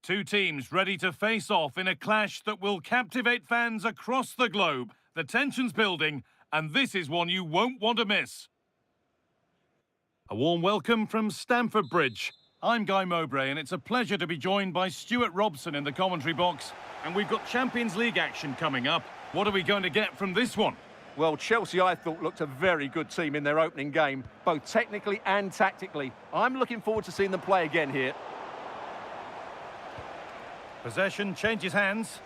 Two teams ready to face off in a clash that will captivate fans across the globe. The tension's building, and this is one you won't want to miss. A warm welcome from Stamford Bridge. I'm Guy Mowbray, and it's a pleasure to be joined by Stuart Robson in the commentary box. And we've got Champions League action coming up. What are we going to get from this one? Well, Chelsea, I thought, looked a very good team in their opening game, both technically and tactically. I'm looking forward to seeing them play again here. Possession changes hands.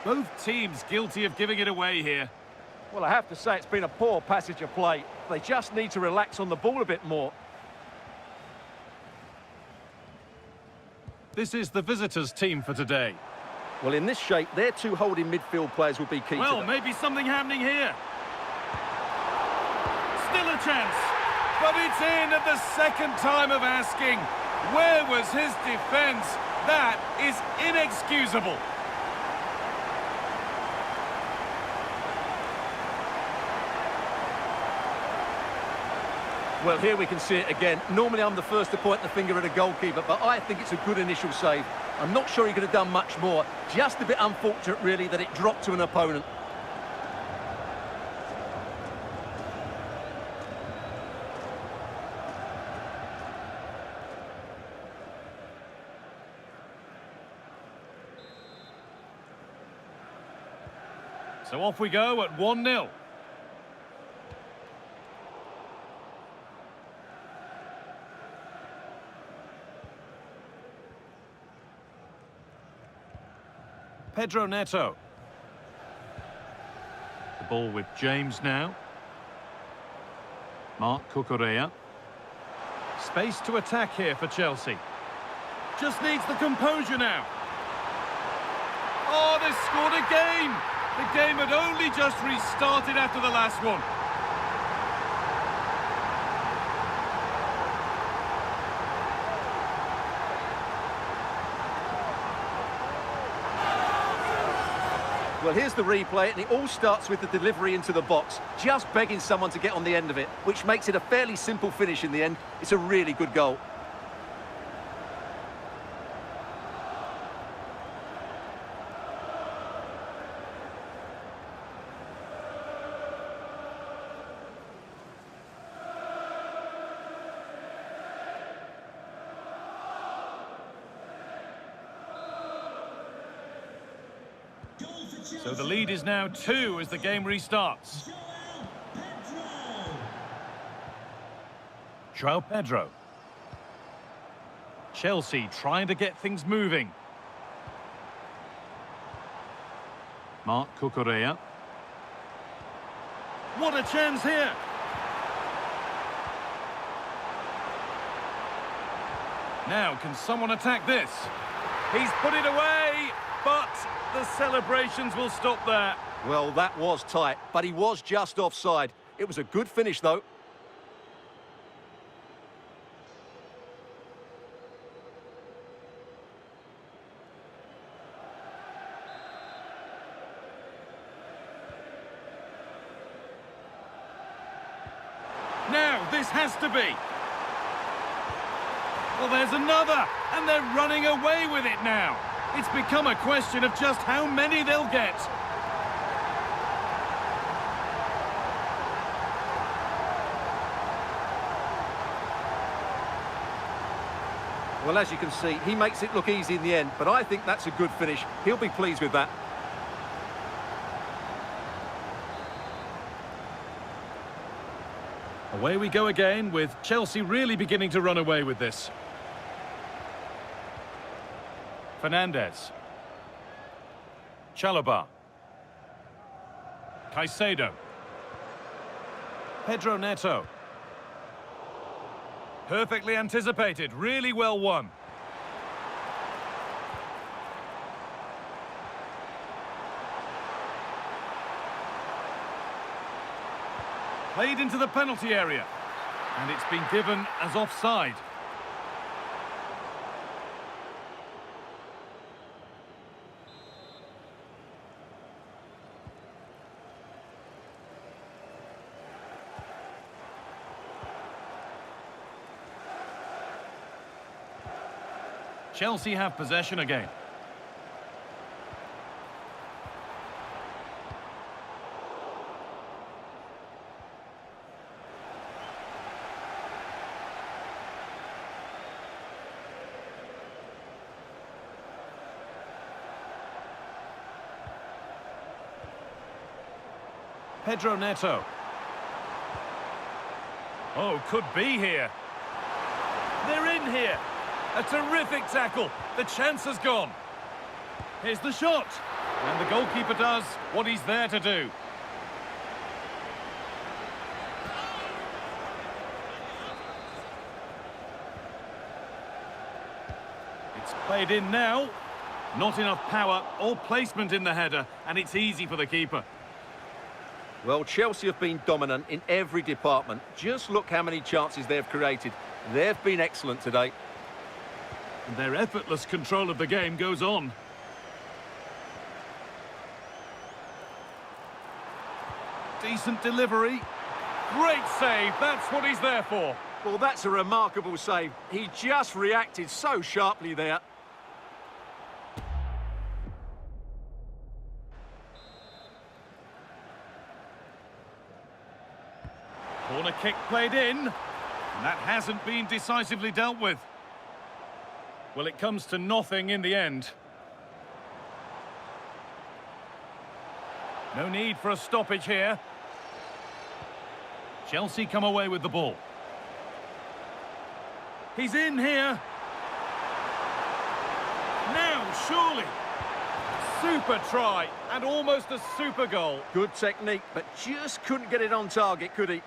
Both teams guilty of giving it away here. Well, I have to say it's been a poor passage of play. They just need to relax on the ball a bit more. This is the visitors' team for today. Well, in this shape, their two holding midfield players will be key to Well, them. maybe something happening here. Still a chance. But it's in at the second time of asking. Where was his defence? That is inexcusable. Well, here we can see it again. Normally I'm the first to point the finger at a goalkeeper, but I think it's a good initial save. I'm not sure he could have done much more. Just a bit unfortunate, really, that it dropped to an opponent. So off we go at 1-0. Pedro Neto. The ball with James now. Marc Cucurella. Space to attack here for Chelsea. Just needs the composure now. Oh, they scored again! The game had only just restarted after the last one. Well, here's the replay, and it all starts with the delivery into the box, just begging someone to get on the end of it, which makes it a fairly simple finish in the end. It's a really good goal. So the lead is now 2 as the game restarts. João Pedro. Chelsea trying to get things moving. Marc Cucurella. What a chance here! Now, can someone attack this? He's put it away, but the celebrations will stop there. Well, that was tight, but he was just offside. It was a good finish, though. Now, this has to be. Well, there's another, and they're running away with it now. It's become a question of just how many they'll get. Well, as you can see, he makes it look easy in the end, but I think that's a good finish. He'll be pleased with that. Away we go again, with Chelsea really beginning to run away with this. Fernandez. Chalobah. Caicedo. Pedro Neto. Perfectly anticipated, really well won. Played into the penalty area, and it's been given as offside. Chelsea have possession again. Pedro Neto. Oh, could be here. They're in here. A terrific tackle. The chance has gone. Here's the shot. And the goalkeeper does what he's there to do. It's played in now. Not enough power or placement in the header, and it's easy for the keeper. Well, Chelsea have been dominant in every department. Just look how many chances they've created. They've been excellent today. And their effortless control of the game goes on. Decent delivery. Great save. That's what he's there for. Well, that's a remarkable save. He just reacted so sharply there. Corner kick played in, and that hasn't been decisively dealt with. Well, it comes to nothing in the end. No need for a stoppage here. Chelsea come away with the ball. He's in here. Now, surely. Super try, and almost a super goal. Good technique, but just couldn't get it on target, could he?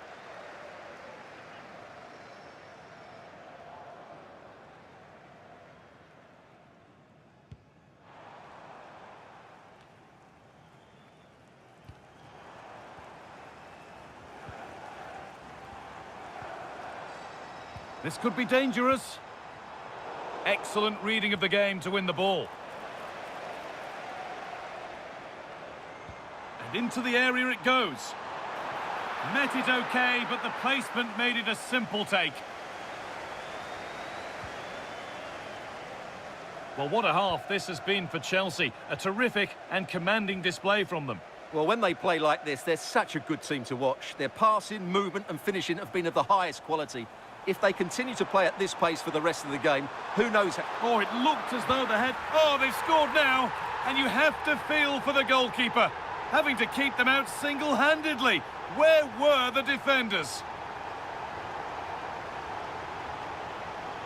This could be dangerous. Excellent reading of the game to win the ball. And into the area it goes. Met it okay, but the placement made it a simple take. Well, what a half this has been for Chelsea. A terrific and commanding display from them. Well, when they play like this, they're such a good team to watch. Their passing, movement and finishing have been of the highest quality. If they continue to play at this pace for the rest of the game, who knows how... Oh, it looked as though they had... Oh, they've scored now! And you have to feel for the goalkeeper, having to keep them out single-handedly. Where were the defenders?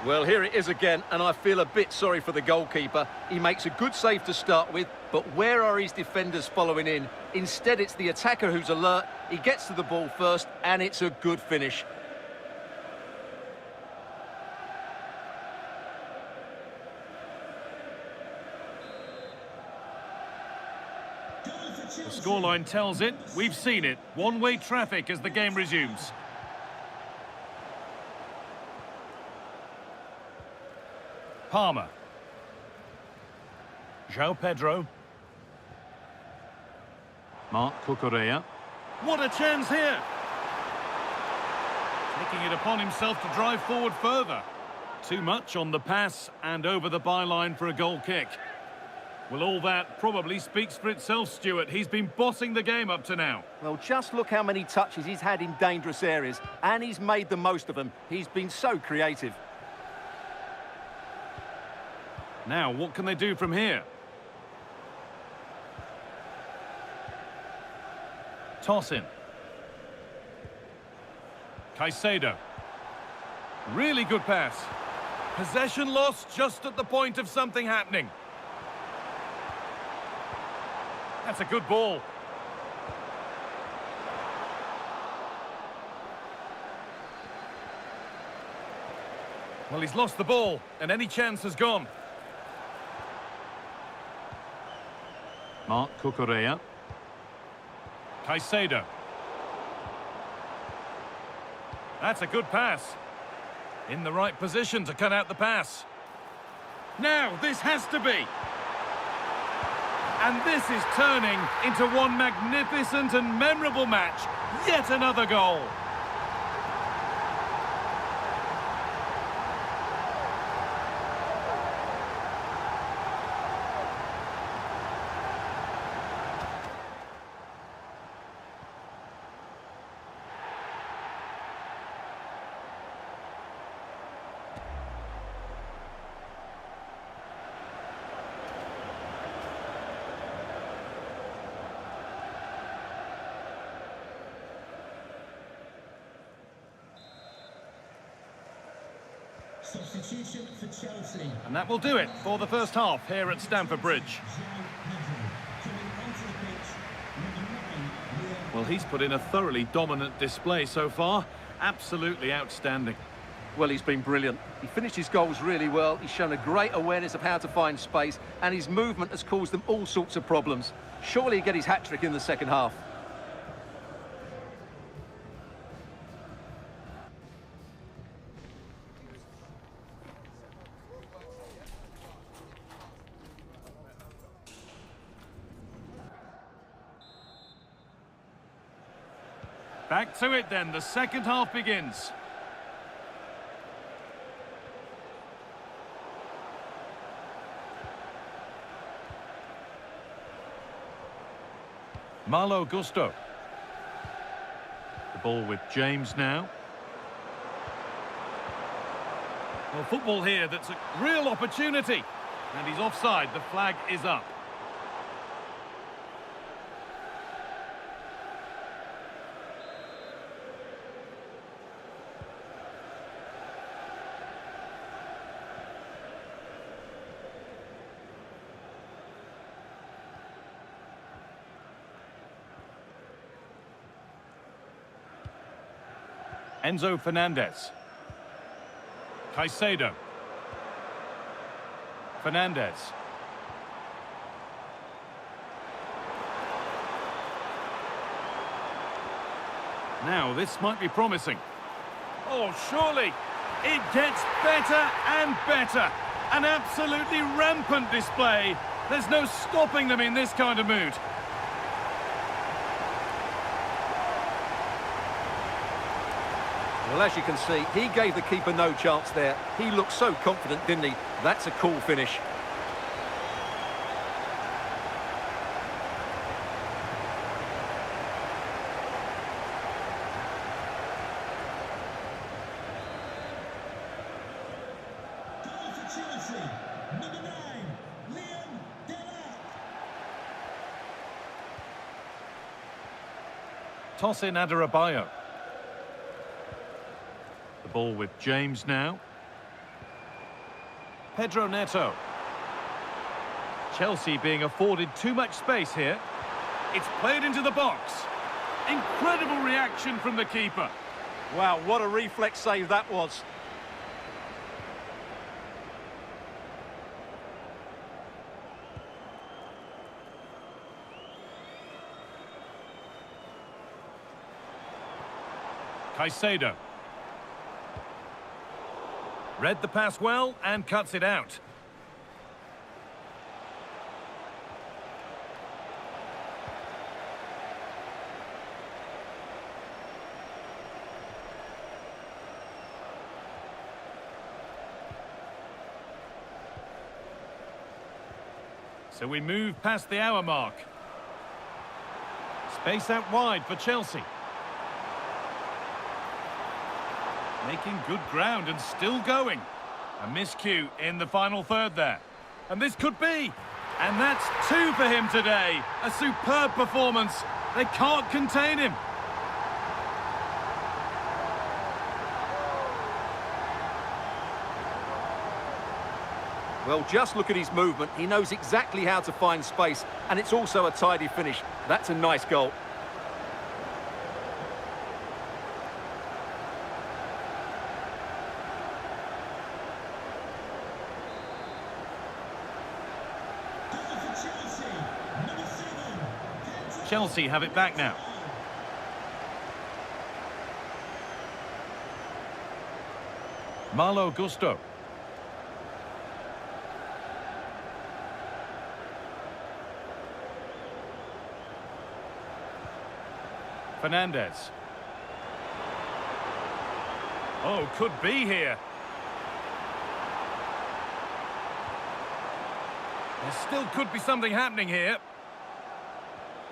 Well, here it is again, and I feel a bit sorry for the goalkeeper. He makes a good save to start with, but where are his defenders following in? Instead, it's the attacker who's alert. He gets to the ball first, and it's a good finish. The scoreline tells it. We've seen it. One-way traffic as the game resumes. Palmer. João Pedro. Marc Cucurella. What a chance here! Taking it upon himself to drive forward further. Too much on the pass and over the byline for a goal kick. Well, all that probably speaks for itself, Stuart. He's been bossing the game up to now. Well, just look how many touches he's had in dangerous areas, and he's made the most of them. He's been so creative. Now, what can they do from here? Toss in. Caicedo. Really good pass. Possession lost just at the point of something happening. That's a good ball. Well, he's lost the ball, and any chance has gone. Marc Cucurella. Caicedo. That's a good pass. In the right position to cut out the pass. Now, this has to be. And this is turning into one magnificent and memorable match. Yet another goal. Substitution for Chelsea. And that will do it for the first half here at Stamford Bridge. Well, he's put in a thoroughly dominant display so far. Absolutely outstanding. Well, he's been brilliant. He finished his goals really well. He's shown a great awareness of how to find space, and his movement has caused them all sorts of problems. Surely he'll get his hat-trick in the second half. Back to it then, the second half begins. Malo Gusto. The ball with James now. Well, football here that's a real opportunity. And he's offside, the flag is up. Enzo Fernandez. Caicedo. Fernandez. Now, this might be promising. Oh, surely. It gets better and better. An absolutely rampant display. There's no stopping them in this kind of mood. Well, as you can see, he gave the keeper no chance there. He looked so confident, didn't he? That's a cool finish. Goal for Chelsea. Number 9, Liam Delap. Tosin Adarabioyo. The ball with James now. Pedro Neto. Chelsea being afforded too much space here. It's played into the box. Incredible reaction from the keeper. Wow, what a reflex save that was. Caicedo. Read the pass well and cuts it out. So we move past the hour mark. Space out wide for Chelsea. Making good ground and still going. A miscue in the final third there. And this could be. And that's 2 for him today. A superb performance. They can't contain him. Well, just look at his movement. He knows exactly how to find space, and it's also a tidy finish. That's a nice goal. Chelsea have it back now. Malo Gusto. Fernandez. Oh, could be here. There still could be something happening here.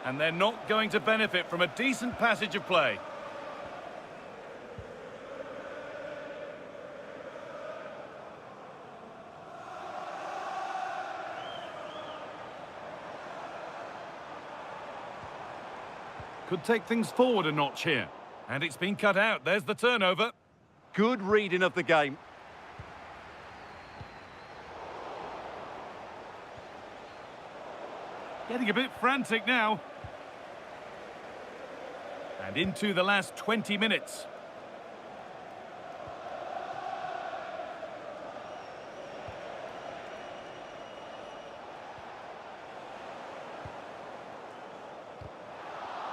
And they're not going to benefit from a decent passage of play. Could take things forward a notch here. And it's been cut out. There's the turnover. Good reading of the game. Getting a bit frantic now. And into the last 20 minutes.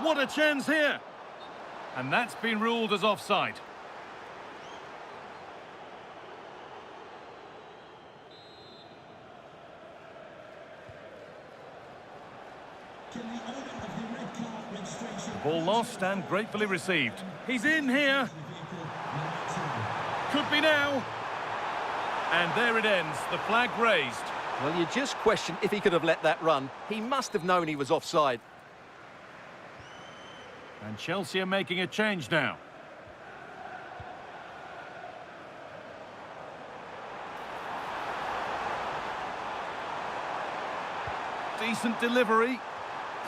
What a chance here! And that's been ruled as offside. Can the owner of the red car registration... Ball lost and gratefully received. He's in here. Could be now. And there it ends, the flag raised. Well, you just question if he could have let that run. He must have known he was offside. And Chelsea are making a change now. Decent delivery.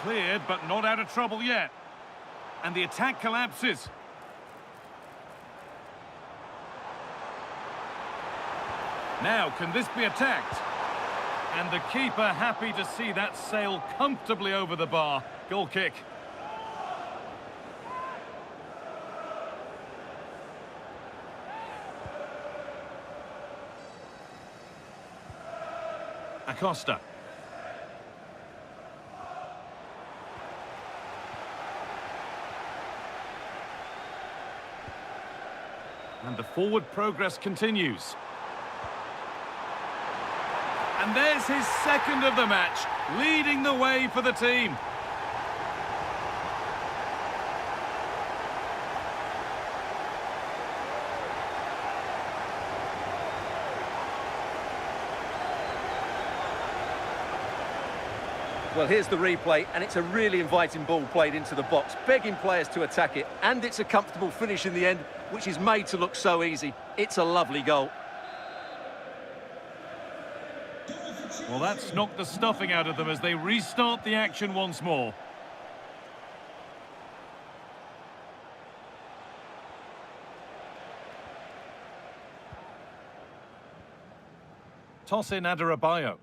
Cleared, but not out of trouble yet. And the attack collapses. Now, can this be attacked? And the keeper happy to see that sail comfortably over the bar. Goal kick. Acosta. And the forward progress continues. And there's his second of the match, leading the way for the team. Well, here's the replay, and it's a really inviting ball played into the box, begging players to attack it, and it's a comfortable finish in the end, which is made to look so easy. It's a lovely goal. Well, that's knocked the stuffing out of them as they restart the action once more. Toss in Adarabioyo.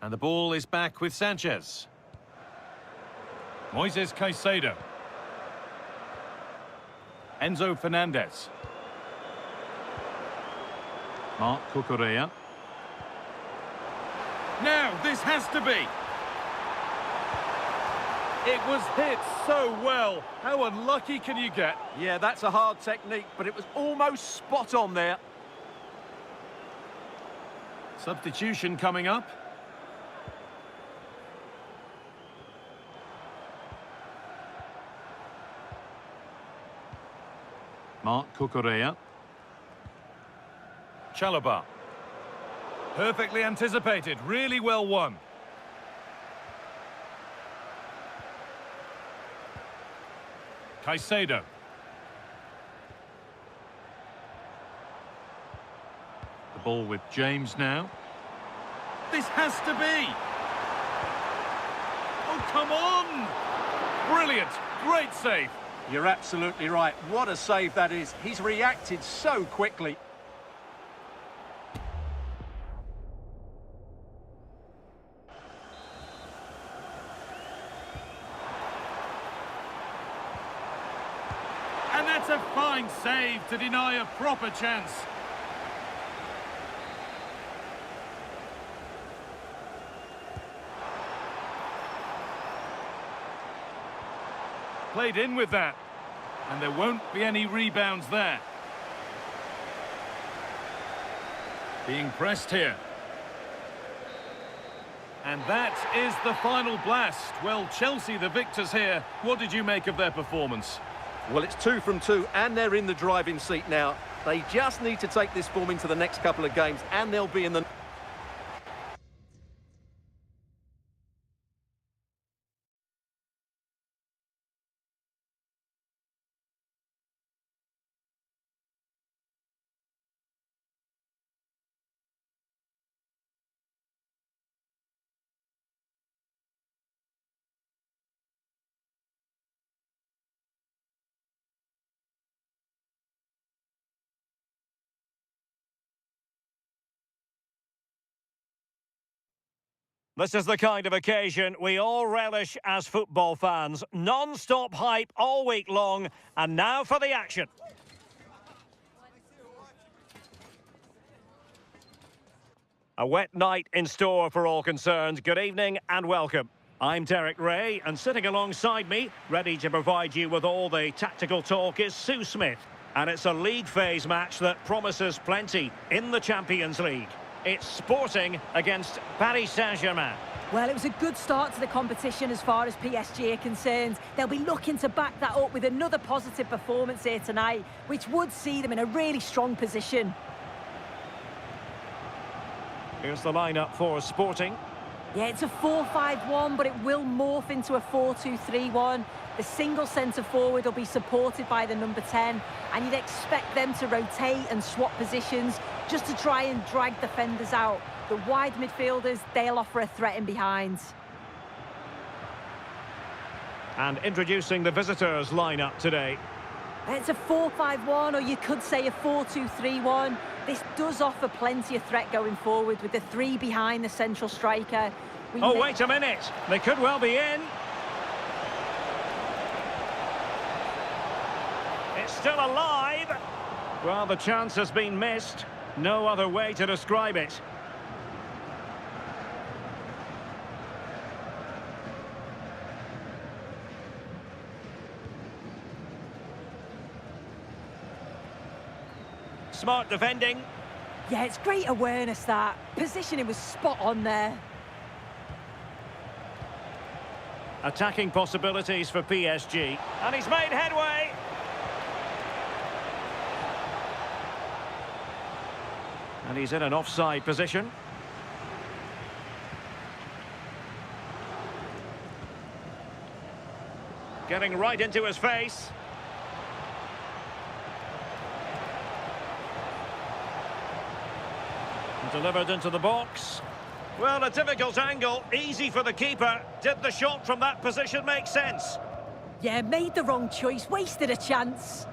And the ball is back with Sanchez. Moises Caicedo. Enzo Fernandez. Marc Cucurella. Now, this has to be. It was hit so well. How unlucky can you get? Yeah, that's a hard technique, but it was almost spot on there. Substitution coming up. Marc Cucurella. Chalobah. Perfectly anticipated, really well won. Caicedo. The ball with James now. This has to be! Oh, come on! Brilliant, great save. You're absolutely right. What a save that is. He's reacted so quickly. And that's a fine save to deny a proper chance. Played in with that. And there won't be any rebounds there. Being pressed here. And that is the final blast. Well, Chelsea the victors here. What did you make of their performance? Well, it's 2 from 2, and they're in the driving seat now. They just need to take this form into the next couple of games, and they'll be in the... This is the kind of occasion we all relish as football fans. Non-stop hype all week long, and now for the action. A wet night in store for all concerned. Good evening and welcome. I'm Derek Ray, and sitting alongside me, ready to provide you with all the tactical talk, is Sue Smith. And it's a league phase match that promises plenty in the Champions League. It's Sporting against Paris Saint-Germain. Well, it was a good start to the competition as far as PSG are concerned. They'll be looking to back that up with another positive performance here tonight, which would see them in a really strong position. Here's the lineup for Sporting. Yeah, it's a 4-5-1, but it will morph into a 4-2-3-1. The single centre-forward will be supported by the number 10, and you'd expect them to rotate and swap positions just to try and drag defenders out. The wide midfielders, they'll offer a threat in behind. And introducing the visitors' lineup today. It's a 4-5-1, or you could say a 4-2-3-1. This does offer plenty of threat going forward with the three behind the central striker. Wait a minute. They could well be in. It's still alive. Well, the chance has been missed. No other way to describe it. Smart defending. Yeah, it's great awareness, that. Positioning was spot on there. Attacking possibilities for PSG. And he's made headway. And he's in an offside position. Getting right into his face. Delivered into the box. Well, a difficult angle, easy for the keeper. Did the shot from that position make sense? Yeah, made the wrong choice, wasted a chance.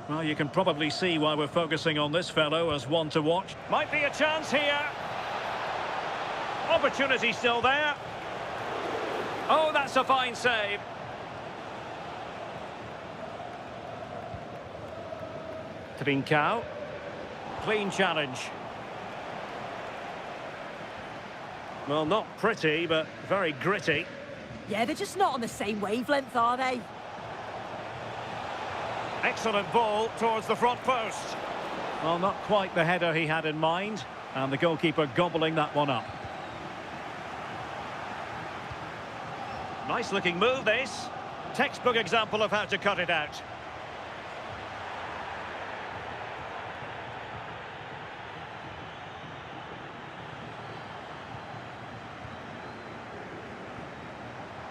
Well, you can probably see why we're focusing on this fellow as one to watch. Might be a chance here. Opportunity still there. Oh, that's a fine save. Trincao. Clean challenge. Well, not pretty, but very gritty. Yeah, they're just not on the same wavelength, are they? Excellent ball towards the front post. Well, not quite the header he had in mind, and the goalkeeper gobbling that one up. Nice looking move, this. Textbook example of how to cut it out.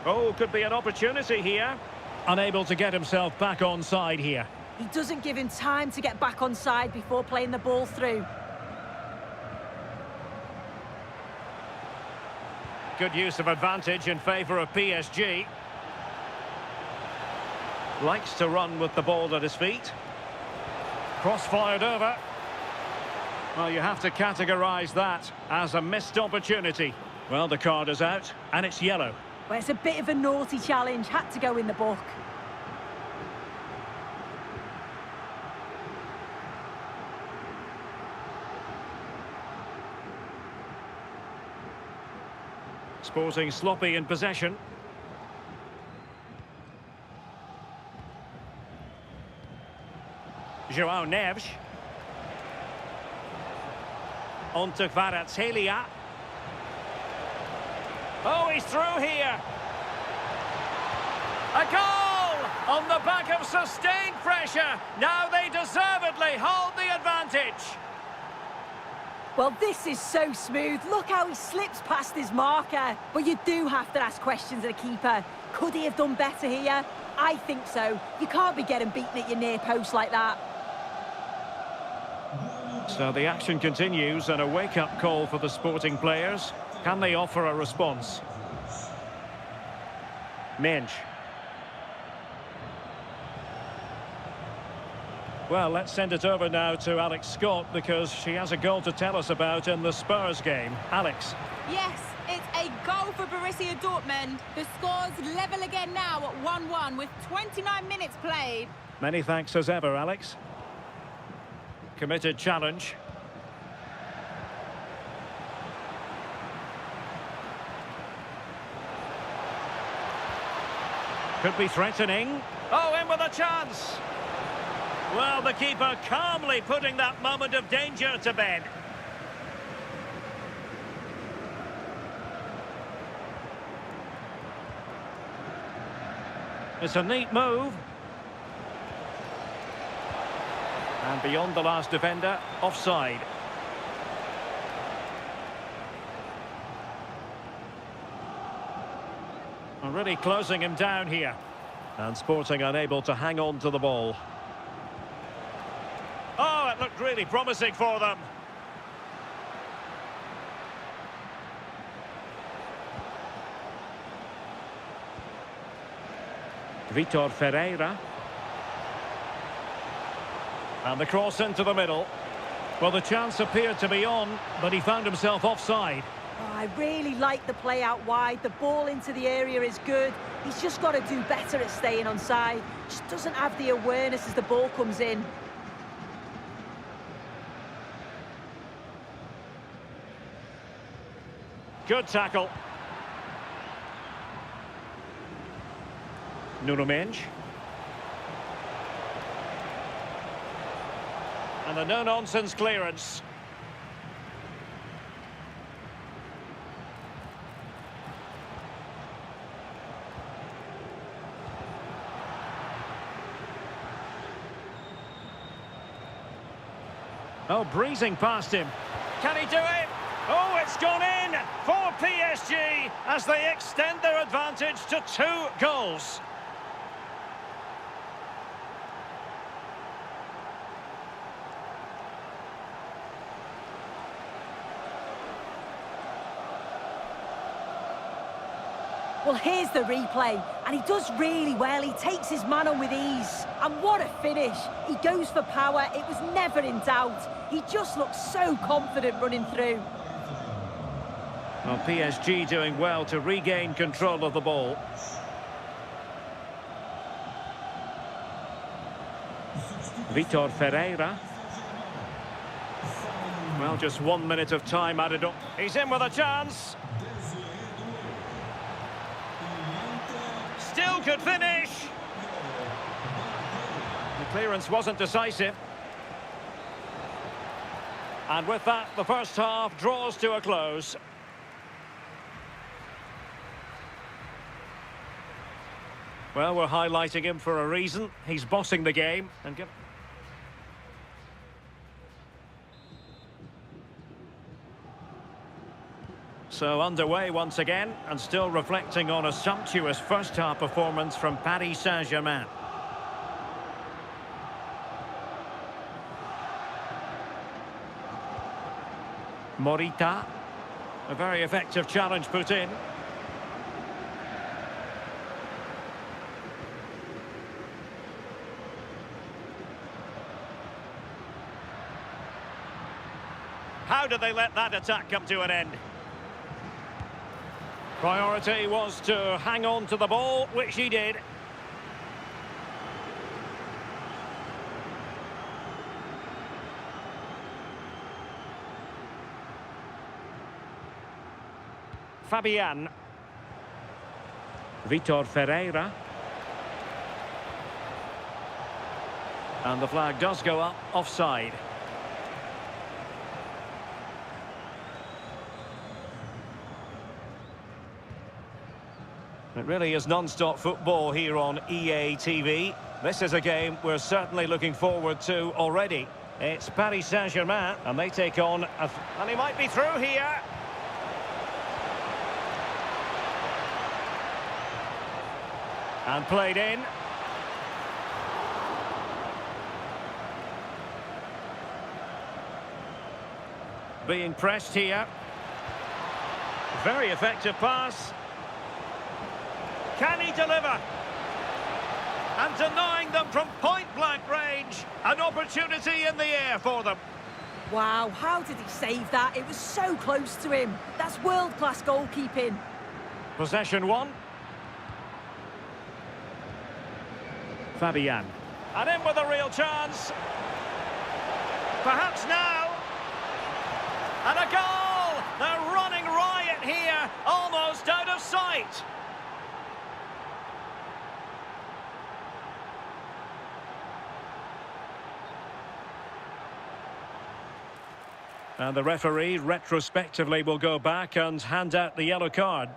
Oh, could be an opportunity here. Unable to get himself back on side here. He doesn't give him time to get back on side before playing the ball through. Good use of advantage in favour of PSG. Likes to run with the ball at his feet. Cross fired over. Well, you have to categorise that as a missed opportunity. Well, the card is out, and it's yellow. Well, it's a bit of a naughty challenge, had to go in the book. Sporting sloppy in possession. João Neves. On to Kvaratskhelia. Oh, he's through here. A goal on the back of sustained pressure. Now they deservedly hold the advantage. Well, this is so smooth. Look how he slips past his marker. But you do have to ask questions of the keeper. Could he have done better here? I think so. You can't be getting beaten at your near post like that. So the action continues, and a wake-up call for the Sporting players. Can they offer a response? Mensch. Well, let's send it over now to Alex Scott because she has a goal to tell us about in the Spurs game. Alex. Yes, it's a goal for Borussia Dortmund. The score's level again now at 1-1 with 29 minutes played. Many thanks as ever, Alex. Committed challenge. Could be threatening. Oh, in with a chance. Well, the keeper calmly putting that moment of danger to bed. It's a neat move. And beyond the last defender, offside. Really closing him down here. And Sporting unable to hang on to the ball. Oh, it looked really promising for them. Vitor Ferreira. And the cross into the middle. Well, the chance appeared to be on, but he found himself offside. Oh, I really like the play out wide. The ball into the area is good. He's just got to do better at staying onside. Just doesn't have the awareness as the ball comes in. Good tackle. Nuno Mendes. And a no-nonsense clearance. Oh, breezing past him. Can he do it? Oh, it's gone in for PSG as they extend their advantage to 2 goals. Well, here's the replay, and he does really well. He takes his man on with ease. And what a finish. He goes for power. It was never in doubt. He just looks so confident running through. Well, PSG doing well to regain control of the ball. Vitor Ferreira. Well, just 1 minute of time added up. He's in with a chance. Still could finish. The clearance wasn't decisive. And with that, the first half draws to a close. Well, we're highlighting him for a reason. He's bossing the game and give. So underway once again, and still reflecting on a sumptuous first-half performance from Paris Saint-Germain. Morita. A very effective challenge put in. How did they let that attack come to an end? Priority was to hang on to the ball, which he did. Fabian. Vitor Ferreira. And the flag does go up, offside. It really is non-stop football here on EA TV. This is a game we're certainly looking forward to already. It's Paris Saint-Germain, and they take on... And he might be through here. And played in. Being pressed here. Very effective pass. Can he deliver? And denying them from point-blank range. An opportunity in the air for them. Wow, how did he save that? It was so close to him. That's world-class goalkeeping. Possession one. Fabian. And in with a real chance. Perhaps now. And a goal! They're running riot here, almost out of sight. And the referee retrospectively will go back and hand out the yellow card.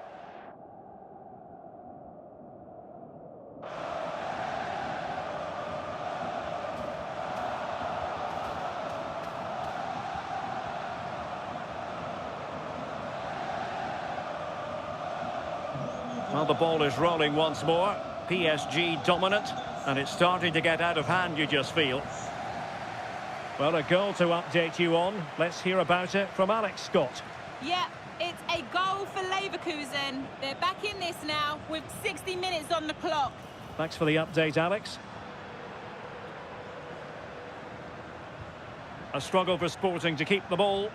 Well, the ball is rolling once more. PSG dominant, and it's starting to get out of hand, you just feel. Well, a goal to update you on. Let's hear about it from Alex Scott. Yeah, it's a goal for Leverkusen. They're back in this now with 60 minutes on the clock. Thanks for the update, Alex. A struggle for Sporting to keep the ball.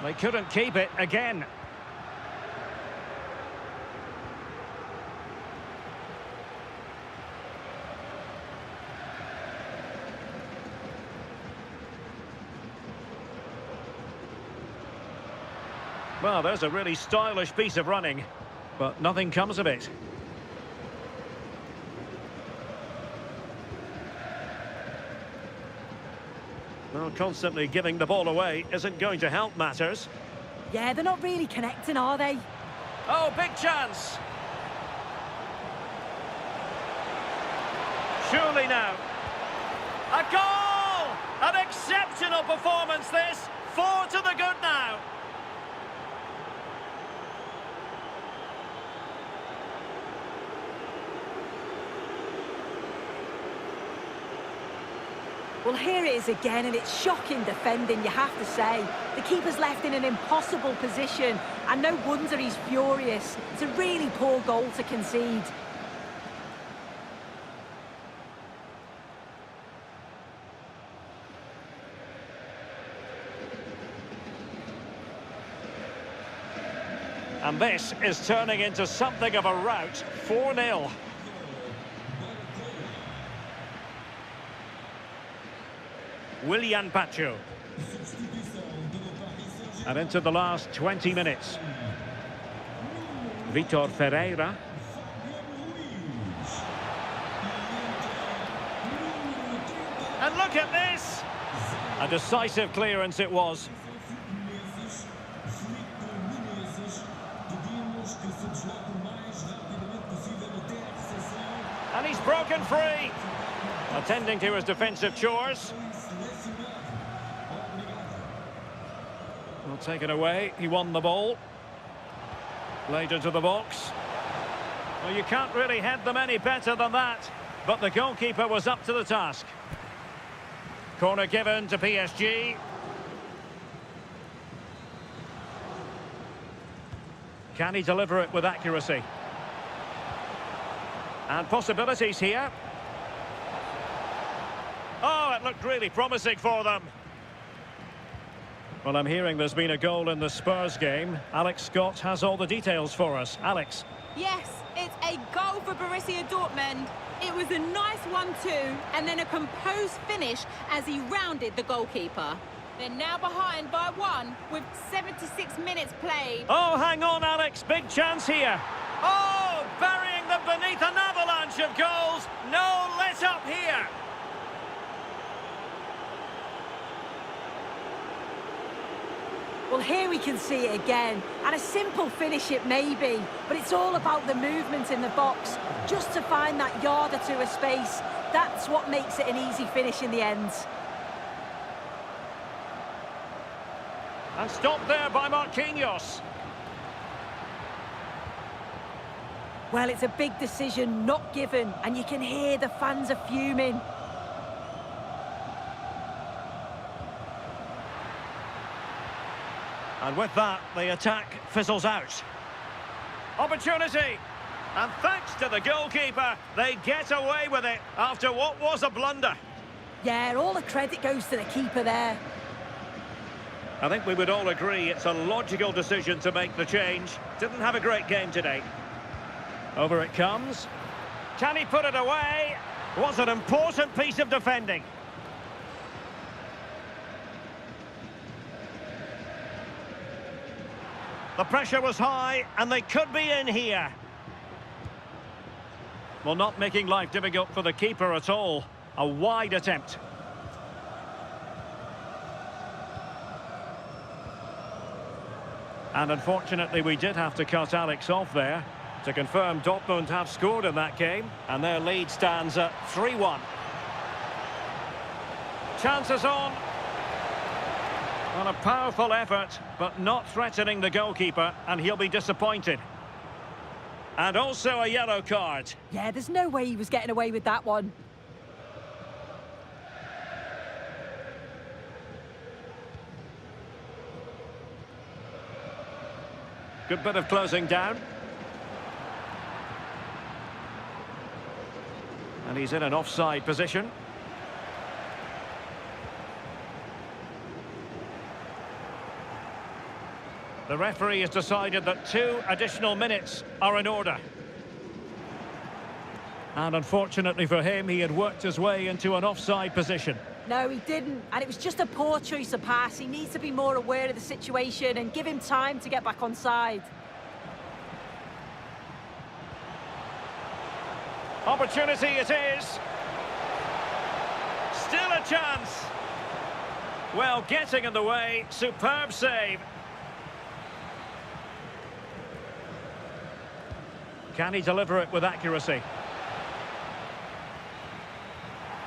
They couldn't keep it again. Well, there's a really stylish piece of running, but nothing comes of it. Well, constantly giving the ball away isn't going to help matters. Yeah, they're not really connecting, are they? Oh, big chance! Surely now. A goal! An exceptional performance this! 4 to the good now. Well, here it is again, and it's shocking defending, you have to say. The keeper's left in an impossible position, and no wonder he's furious. It's a really poor goal to concede. And this is turning into something of a rout. 4-0. Willian Pacho. And into the last 20 minutes. Vitor Ferreira. And look at this! A decisive clearance it was. And he's broken free. Attending to his defensive chores. Well, taken away. He won the ball. Played into the box. Well, you can't really head them any better than that. But the goalkeeper was up to the task. Corner given to PSG. Can he deliver it with accuracy? And possibilities here. Oh, it looked really promising for them. Well, I'm hearing there's been a goal in the Spurs game. Alex Scott has all the details for us. Alex. Yes, it's a goal for Borussia Dortmund. It was a nice 1-2 and then a composed finish as he rounded the goalkeeper. They're now behind by 1 with 76 minutes played. Oh, hang on, Alex. Big chance here. Oh, burying them beneath an avalanche of goals. No let up here. Well, here we can see it again, and a simple finish it may be, but it's all about the movement in the box, just to find that yard or two of space. That's what makes it an easy finish in the end. And stopped there by Marquinhos. Well, it's a big decision, not given, and you can hear the fans are fuming. And with that, the attack fizzles out. Opportunity! And thanks to the goalkeeper, they get away with it after what was a blunder. Yeah, all the credit goes to the keeper there. I think we would all agree it's a logical decision to make the change. Didn't have a great game today. Over it comes. Can he put it away? Was an important piece of defending. The pressure was high, and they could be in here. Well, not making life difficult for the keeper at all. A wide attempt. And unfortunately, we did have to cut Alex off there. To confirm, Dortmund have scored in that game, and their lead stands at 3-1. Chances on. On a powerful effort, but not threatening the goalkeeper, and he'll be disappointed. And also a yellow card. Yeah, there's no way he was getting away with that one. Good bit of closing down. And he's in an offside position. The referee has decided that 2 additional minutes are in order. And unfortunately for him, he had worked his way into an offside position. No, he didn't, and it was just a poor choice of pass. He needs to be more aware of the situation and give him time to get back on side. Opportunity it is. Still a chance. Well, getting in the way, superb save. Can he deliver it with accuracy?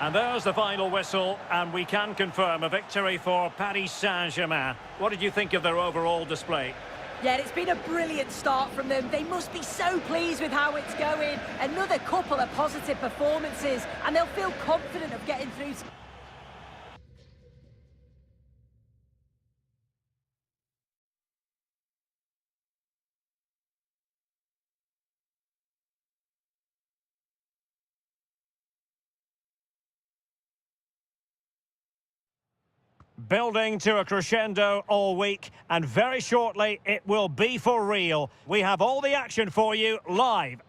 And there's the final whistle, and we can confirm a victory for Paris Saint-Germain. What did you think of their overall display? Yeah, it's been a brilliant start from them. They must be so pleased with how it's going. Another couple of positive performances, and they'll feel confident of getting through. Building to a crescendo all week, and very shortly it will be for real. We have all the action for you live.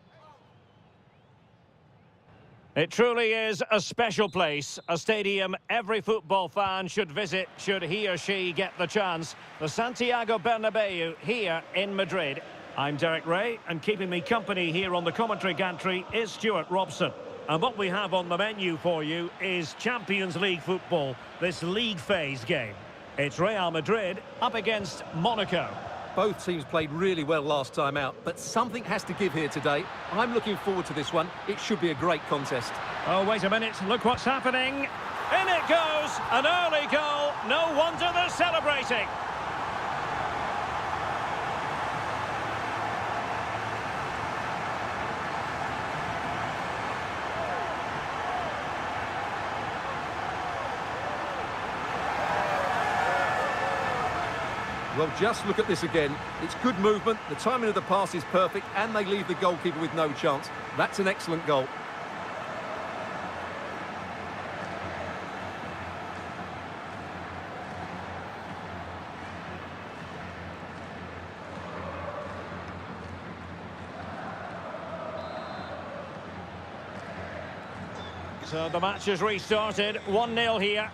It truly is a special place, a stadium every football fan should visit should he or she get the chance. The Santiago Bernabeu here in Madrid. I'm Derek Ray, and keeping me company here on the commentary gantry is Stuart Robson. And what we have on the menu for you is Champions League football, this league phase game. It's Real Madrid up against Monaco. Both teams played really well last time out, but something has to give here today. I'm looking forward to this one. It should be a great contest. Oh, wait a minute, look what's happening. In it goes, an early goal. No wonder they're celebrating. Well, just look at this again. It's good movement, the timing of the pass is perfect, and they leave the goalkeeper with no chance. That's an excellent goal. So the match has restarted, 1-0 here.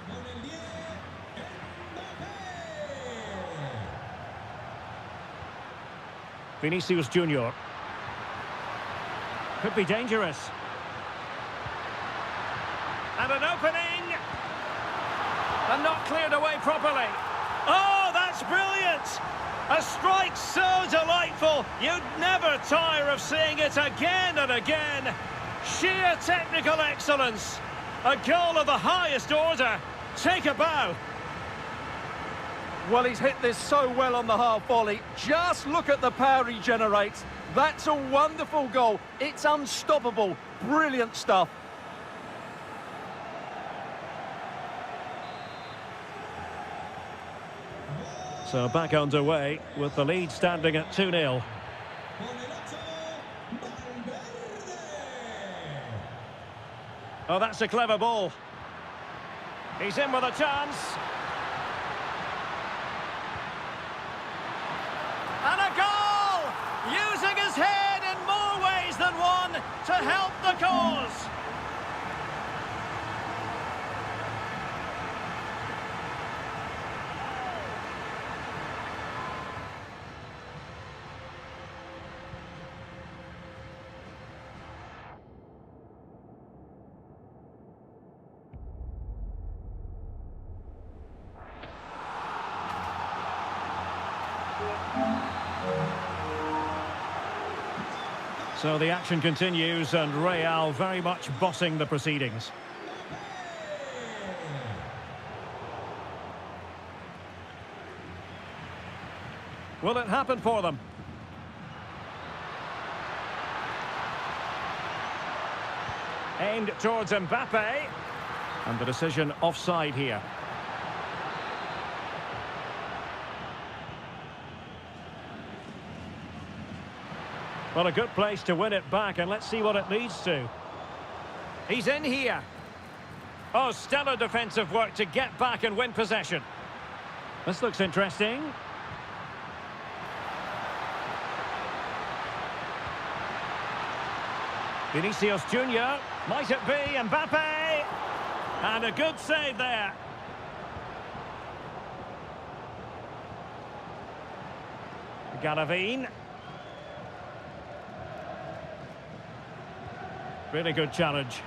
Vinicius Junior. Could be dangerous. And an opening! And not cleared away properly. Oh, that's brilliant! A strike so delightful, you'd never tire of seeing it again and again. Sheer technical excellence. A goal of the highest order. Take a bow. Well, he's hit this so well on the half volley. Just look at the power he generates. That's a wonderful goal. It's unstoppable. Brilliant stuff. So back underway with the lead standing at 2-0. Oh, that's a clever ball. He's in with a chance. And a goal! Using his head in more ways than one to help the cause. So the action continues and Real very much bossing the proceedings. Will it happen for them? Aimed towards Mbappe. And the decision offside here. Well, a good place to win it back, and let's see what it leads to. He's in here. Oh, stellar defensive work to get back and win possession. This looks interesting. Vinicius Junior. Might it be Mbappe? And a good save there. Galavine. Really good challenge.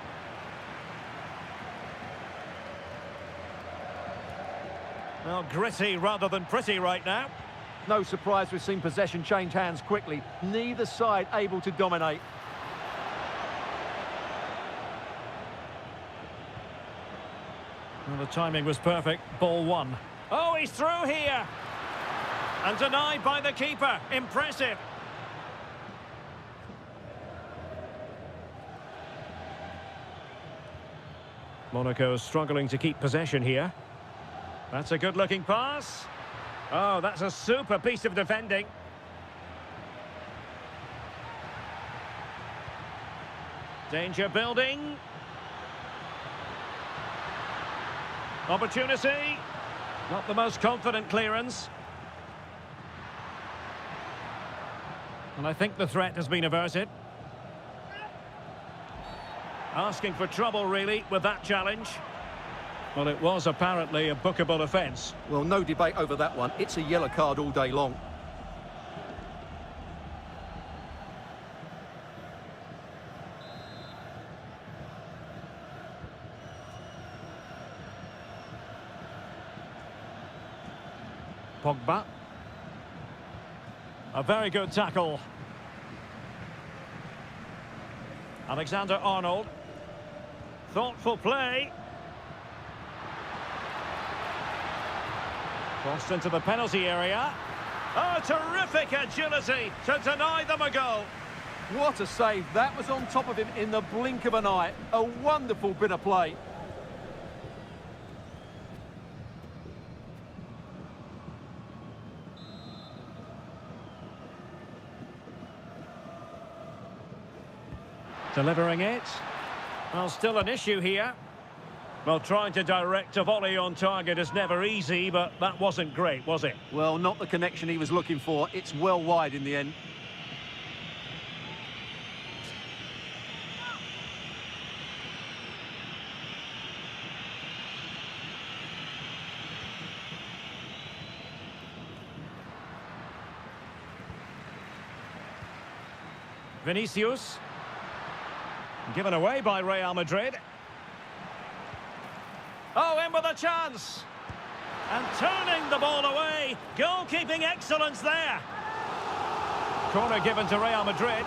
Well, gritty rather than pretty right now. No surprise we've seen possession change hands quickly. Neither side able to dominate. Well, the timing was perfect. Ball one. Oh, he's through here. And denied by the keeper. Impressive. Monaco struggling to keep possession here. That's a good-looking pass. Oh, that's a super piece of defending. Danger building. Opportunity. Not the most confident clearance. And I think the threat has been averted. Asking for trouble, really, with that challenge. Well, it was apparently a bookable offence. Well, no debate over that one. It's a yellow card all day long. Pogba. A very good tackle. Alexander-Arnold. Thoughtful play. Crossed into the penalty area. Oh, terrific agility to deny them a goal. What a save. That was on top of him in the blink of an eye. A wonderful bit of play. Delivering it. Well, still an issue here. Well, trying to direct a volley on target is never easy, but that wasn't great, was it? Well, not the connection he was looking for. It's well wide in the end. Vinicius. Given away by Real Madrid. Oh, in with a chance. And turning the ball away. Goalkeeping excellence there. Corner given to Real Madrid.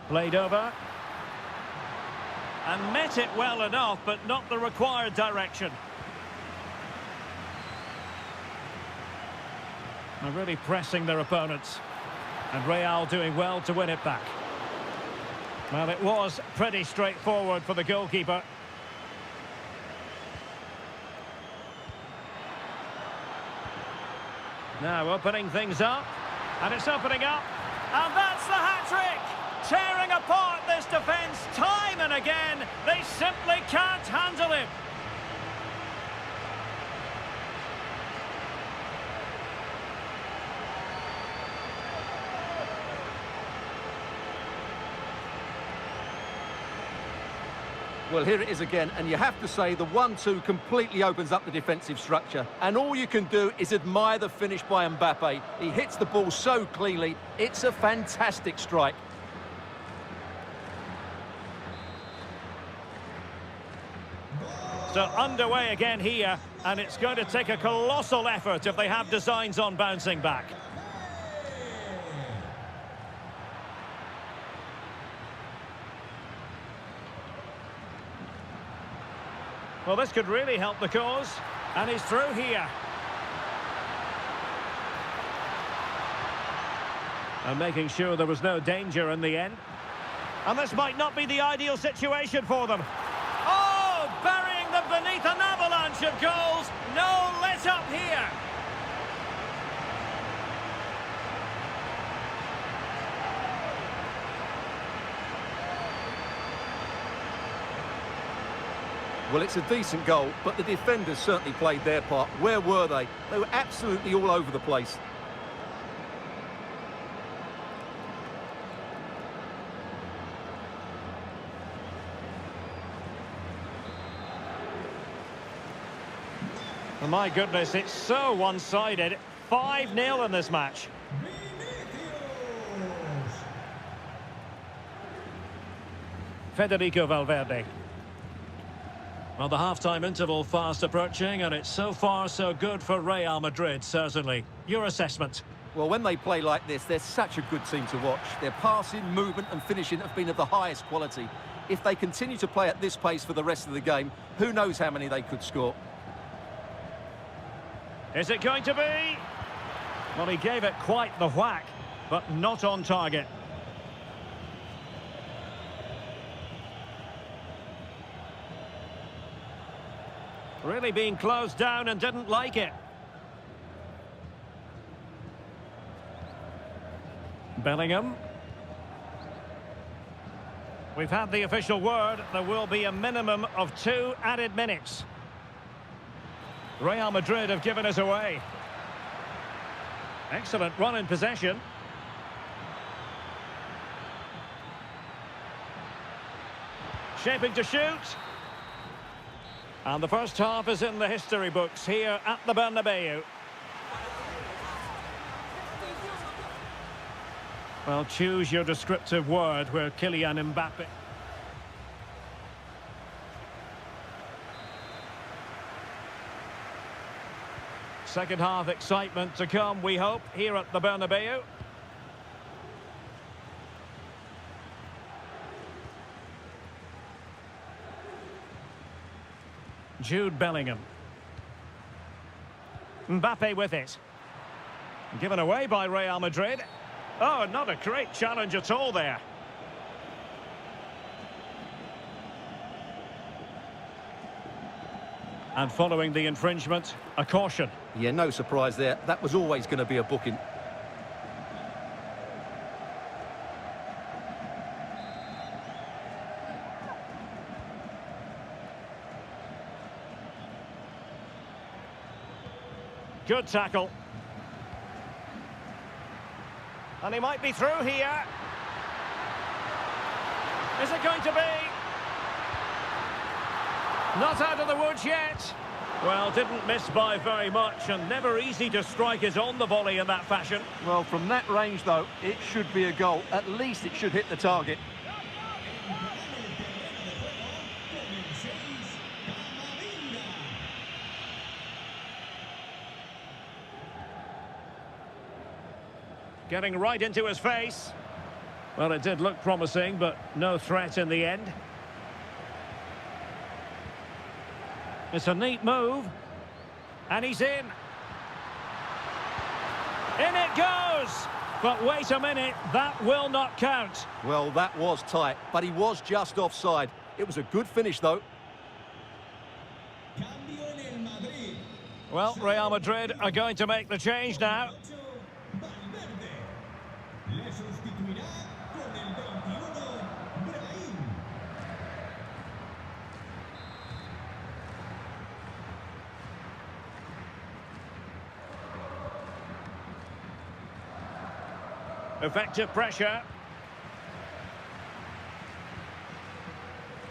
Played over. And met it well enough, but not the required direction. They're really pressing their opponents. And Real doing well to win it back. Well, it was pretty straightforward for the goalkeeper. Now opening things up. And it's opening up. And that's the hat-trick! Tearing apart this defence time and again. They simply can't handle him. Well, here it is again, and you have to say the 1-2 completely opens up the defensive structure. And all you can do is admire the finish by Mbappe. He hits the ball so cleanly. It's a fantastic strike. So underway again here, and it's going to take a colossal effort if they have designs on bouncing back. Well, this could really help the cause, and he's through here. And making sure there was no danger in the end. And this might not be the ideal situation for them. Oh, burying them beneath an avalanche of goals. No let up here. Well, it's a decent goal, but the defenders certainly played their part. Where were they? They were absolutely all over the place. Oh, my goodness, it's so one-sided. 5-0 in this match. Federico Valverde. Well, the half-time interval fast approaching, and it's so far so good for Real Madrid, certainly. Your assessment? Well, when they play like this, they're such a good team to watch. Their passing, movement and finishing have been of the highest quality. If they continue to play at this pace for the rest of the game, who knows how many they could score. Is it going to be? Well, he gave it quite the whack, but not on target. Really being closed down and didn't like it. Bellingham. We've had the official word. There will be a minimum of 2 added minutes. Real Madrid have given us away. Excellent run in possession. Shaping to shoot. And the first half is in the history books here at the Bernabeu. Well, choose your descriptive word where Kylian Mbappe. Second half excitement to come, we hope, here at the Bernabeu. Jude Bellingham. Mbappe with it. Given away by Real Madrid. Oh, not a great challenge at all there. And following the infringement, a caution. Yeah, no surprise there. That was always going to be a booking. Good tackle. And he might be through here. Is it going to be? Not out of the woods yet. Well, didn't miss by very much, and never easy to strike it on the volley in that fashion. Well, from that range, though, it should be a goal. At least it should hit the target. Getting right into his face. Well, it did look promising, but no threat in the end. It's a neat move. And he's in. In it goes! But wait a minute, that will not count. Well, that was tight, but he was just offside. It was a good finish, though. Cambio en el Madrid. Well, Real Madrid are going to make the change now. Valverde. Le sustituirá con el 21, Brahim. Effective pressure.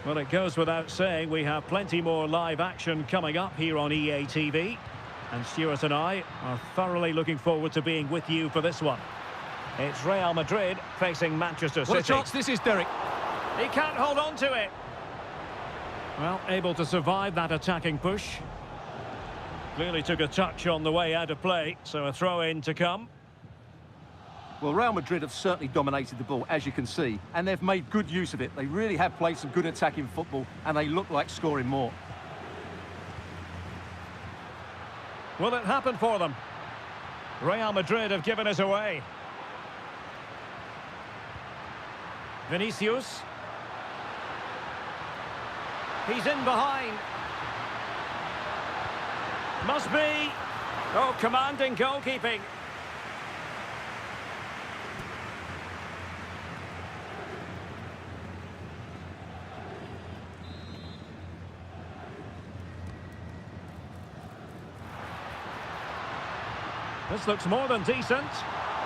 Well, it goes without saying we have plenty more live action coming up here on EA TV. And Stuart and I are thoroughly looking forward to being with you for this one. It's Real Madrid facing Manchester City. What a chance this is, Derek. He can't hold on to it. Well, able to survive that attacking push. Clearly took a touch on the way out of play, so a throw-in to come. Well, Real Madrid have certainly dominated the ball, as you can see, and they've made good use of it. They really have played some good attacking football, and they look like scoring more. Will it happen for them? Real Madrid have given us away. Vinicius. He's in behind. Must be. Oh, commanding goalkeeping. This looks more than decent.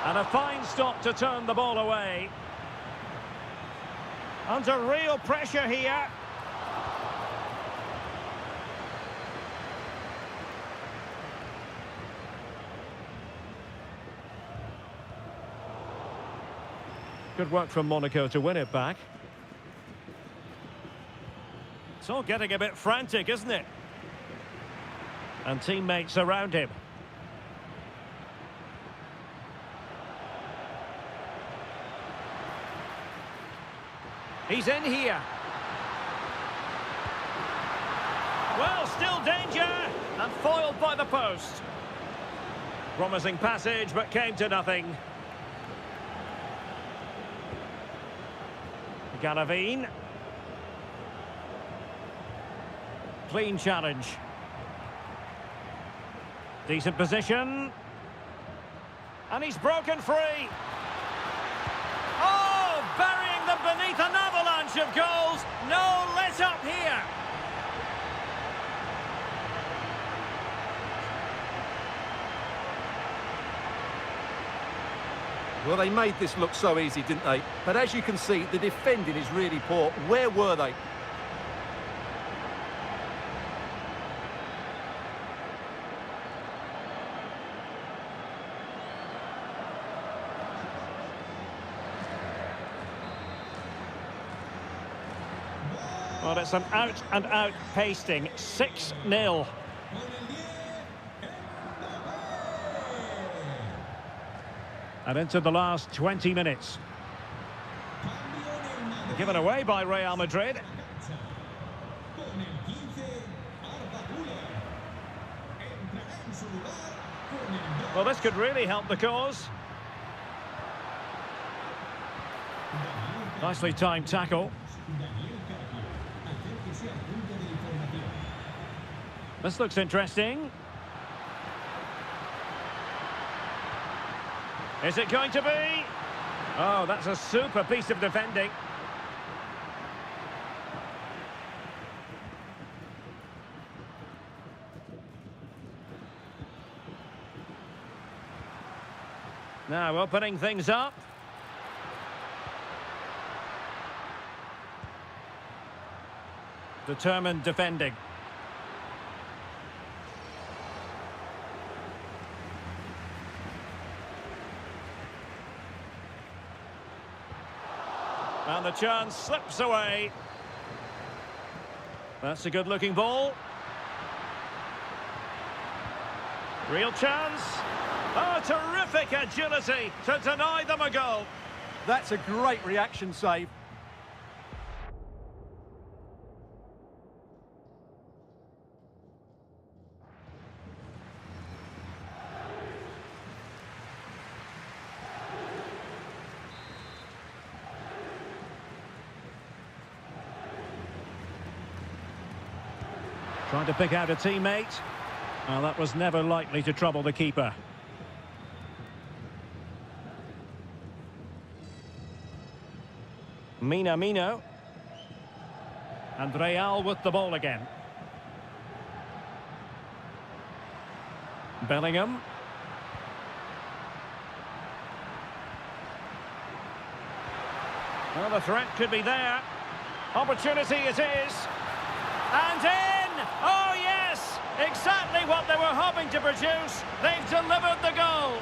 And a fine stop to turn the ball away. Under real pressure here. Good work from Monaco to win it back. It's all getting a bit frantic, isn't it? And teammates around him. He's in here. Well, still danger. And foiled by the post. Promising passage, but came to nothing. Galavine. Clean challenge. Decent position. And he's broken free. Oh, burying them beneath an avalanche of goals. No let up here. Well, they made this look so easy, didn't they? But as you can see, the defending is really poor. Where were they? Well, it's an out-and-out pasting. 6-0. And into the last 20 minutes. Given away by Real Madrid. Well, this could really help the cause. Nicely timed tackle. This looks interesting. Is it going to be? Oh, that's a super piece of defending. Now opening things up. Determined defending. And the chance slips away. That's a good-looking ball. Real chance. Oh, terrific agility to deny them a goal. That's a great reaction save. Trying to pick out a teammate. Well, that was never likely to trouble the keeper. Minamino. And Real with the ball again. Bellingham. Well, the threat could be there. Opportunity it is. And in! Oh, yes! Exactly what they were hoping to produce. They've delivered the goal.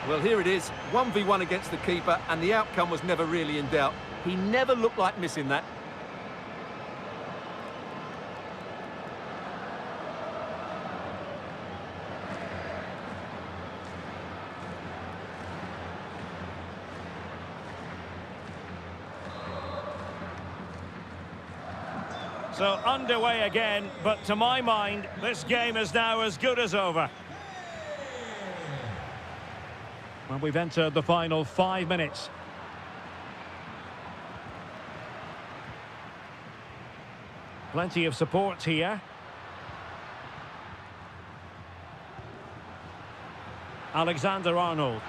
Well, here it is, 1v1 against the keeper, and the outcome was never really in doubt. He never looked like missing that. So underway again, but to my mind, this game is now as good as over. Well, we've entered the final 5 minutes. Plenty of support here. Alexander-Arnold.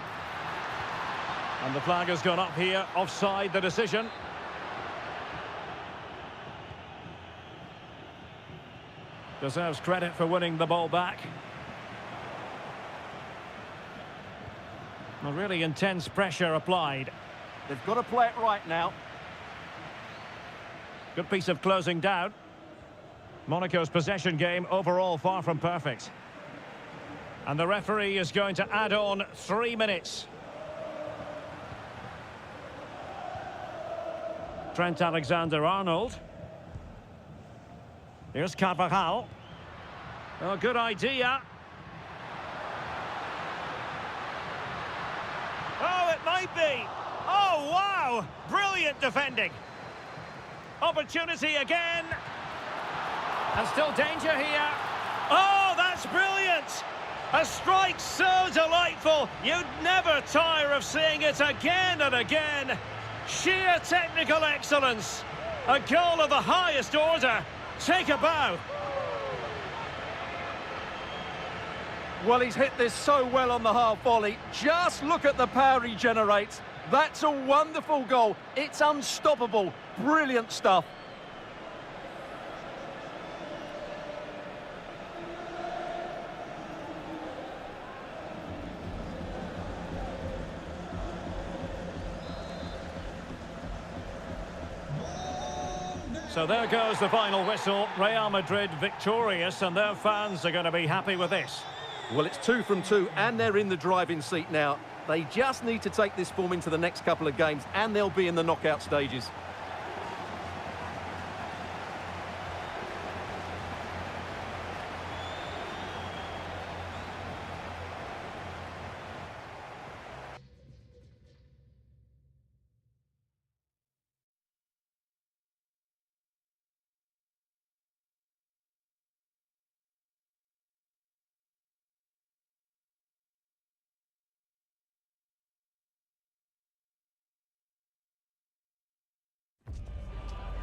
And the flag has gone up here, offside the decision. Deserves credit for winning the ball back. Well, really intense pressure applied. They've got to play it right now. Good piece of closing down. Monaco's possession game overall far from perfect. And the referee is going to add on 3 minutes. Trent Alexander-Arnold. Here's Carvajal. Oh, good idea. Oh, it might be. Oh, wow. Brilliant defending. Opportunity again. And still danger here. Oh, that's brilliant. A strike so delightful. You'd never tire of seeing it again and again. Sheer technical excellence. A goal of the highest order. Take a bow. Well, he's hit this so well on the half volley. Just look at the power he generates. That's a wonderful goal. It's unstoppable. Brilliant stuff. So there goes the final whistle. Real Madrid victorious, and their fans are going to be happy with this. Well, it's 2 from 2, and they're in the driving seat now. They just need to take this form into the next couple of games, and they'll be in the knockout stages.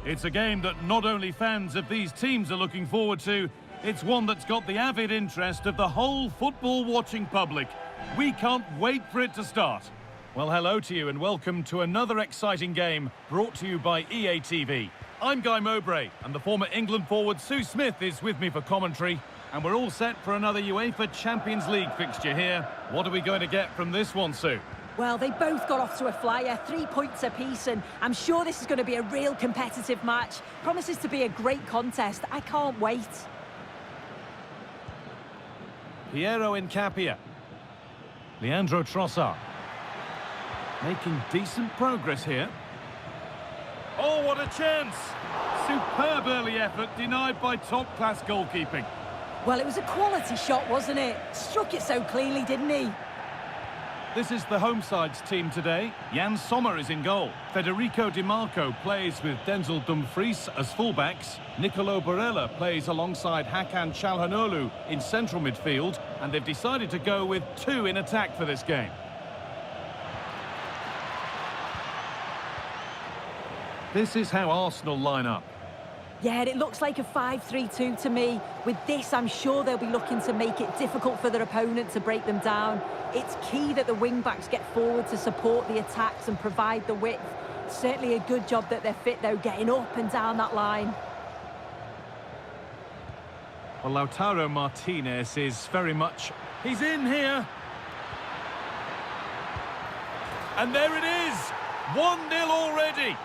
It's a game that not only fans of these teams are looking forward to, it's one that's got the avid interest of the whole football-watching public. We can't wait for it to start. Well, hello to you and welcome to another exciting game brought to you by EA TV. I'm Guy Mowbray, and the former England forward Sue Smith is with me for commentary. And we're all set for another UEFA Champions League fixture here. What are we going to get from this one, Sue? Well, they both got off to a flyer, 3 points apiece, and I'm sure this is going to be a real competitive match. Promises to be a great contest. I can't wait. Piero Incapia. Leandro Trossard. Making decent progress here. Oh, what a chance! Superb early effort, denied by top-class goalkeeping. Well, it was a quality shot, wasn't it? Struck it so cleanly, didn't he? This is the home side's team today. Jan Sommer is in goal. Federico Di Marco plays with Denzel Dumfries as fullbacks. Nicolo Barella plays alongside Hakan Çalhanoğlu in central midfield. And they've decided to go with two in attack for this game. This is how Arsenal line up. Yeah, it looks like a 5-3-2 to me. With this, I'm sure they'll be looking to make it difficult for their opponent to break them down. It's key that the wing-backs get forward to support the attacks and provide the width. Certainly a good job that they're fit, though, getting up and down that line. Well, Lautaro Martinez is very much... He's in here! And there it is! 1-0 already!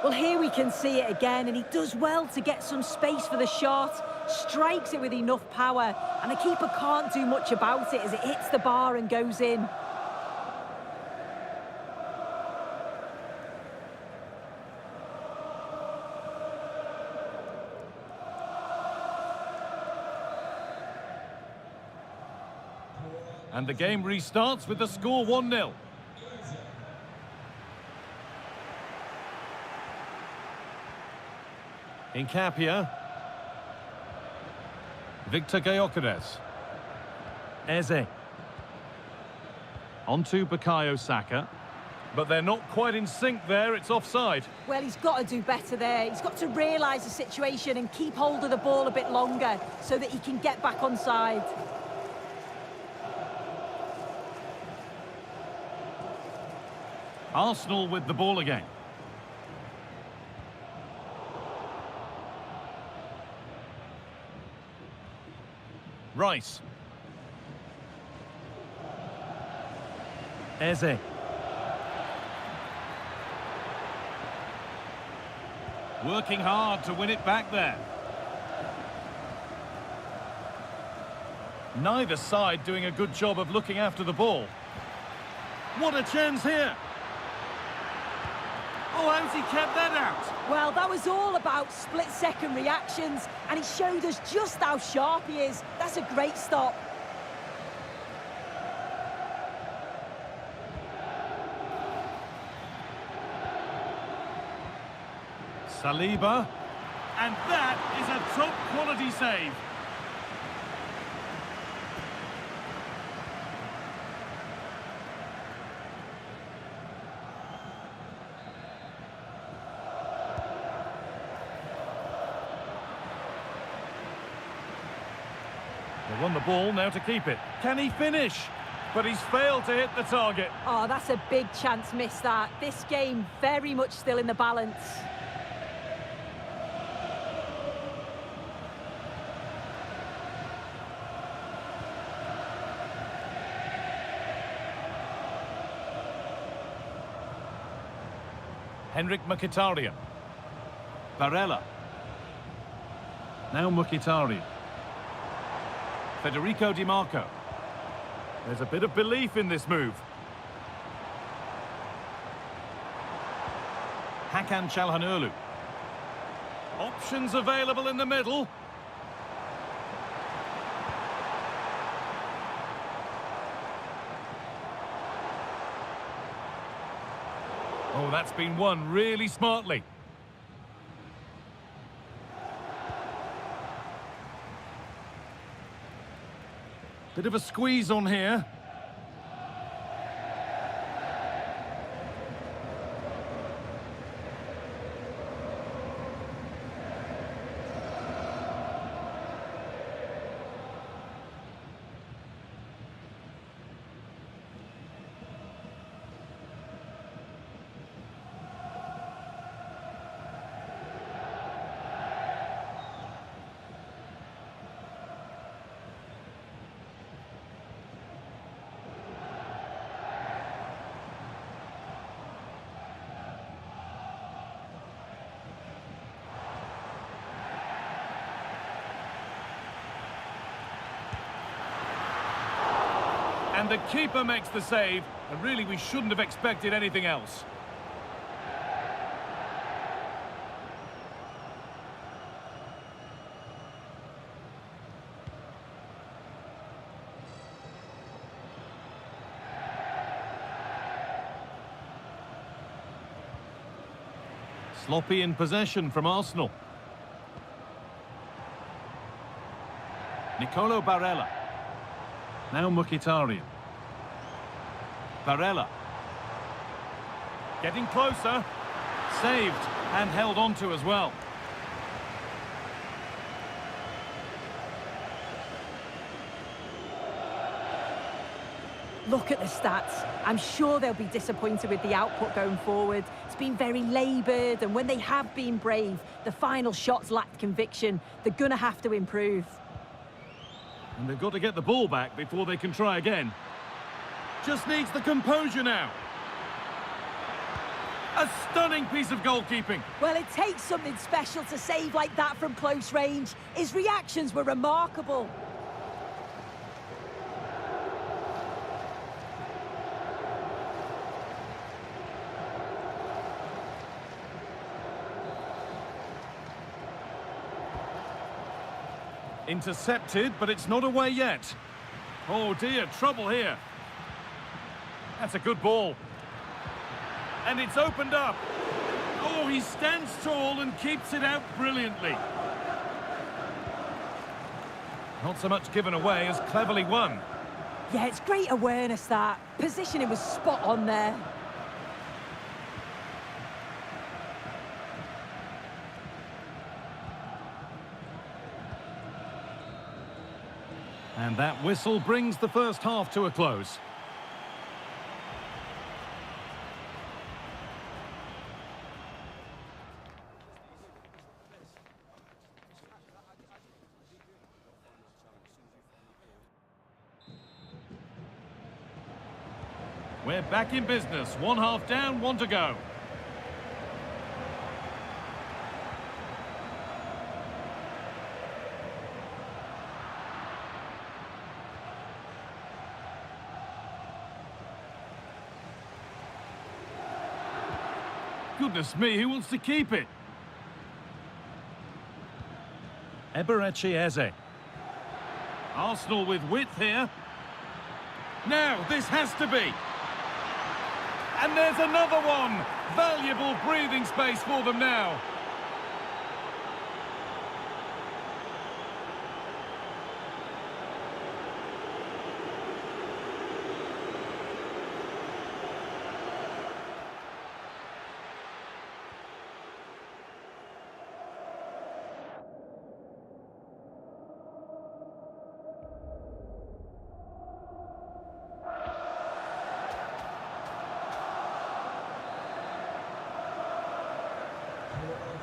Well, here we can see it again, and he does well to get some space for the shot, strikes it with enough power, and the keeper can't do much about it as it hits the bar and goes in. And the game restarts with the score 1-0. Incapia. Victor Gyökeres. Eze. Onto Bukayo Saka. But they're not quite in sync there, it's offside. Well, he's got to do better there. He's got to realise the situation and keep hold of the ball a bit longer so that he can get back on side. Arsenal with the ball again. Rice. Eze. Working hard to win it back there. Neither side doing a good job of looking after the ball. What a chance here! Oh, how's he kept that out? Well, that was all about split-second reactions, and he showed us just how sharp he is. That's a great stop. Saliba. And that is a top-quality save. They won the ball, now to keep it. Can he finish? But he's failed to hit the target. Oh, that's a big chance missed that. This game very much still in the balance. Henrik Mkhitaryan. Barella. Now Mkhitaryan. Federico Di Marco. There's a bit of belief in this move. Hakan Çalhanoğlu. Options available in the middle. Oh, that's been won really smartly. Bit of a squeeze on here. And the keeper makes the save, and really we shouldn't have expected anything else. Sloppy in possession from Arsenal. Nicolo Barella. Now Mkhitaryan. Barella. Getting closer. Saved and held onto as well. Look at the stats. I'm sure they'll be disappointed with the output going forward. It's been very laboured, and when they have been brave, the final shots lacked conviction. They're going to have to improve. And they've got to get the ball back before they can try again. Just needs the composure now. A stunning piece of goalkeeping. Well, it takes something special to save like that from close range. His reactions were remarkable. Intercepted, but it's not away yet. Oh dear, trouble here. That's a good ball. And it's opened up. Oh, he stands tall and keeps it out brilliantly. Not so much given away as cleverly won. Yeah, it's great awareness, that. Positioning was spot on there. And that whistle brings the first half to a close. We're back in business. One half down, one to go. Goodness me, who wants to keep it? Eberechi Eze. Arsenal with width here. Now, this has to be. And there's another one. Valuable breathing space for them now.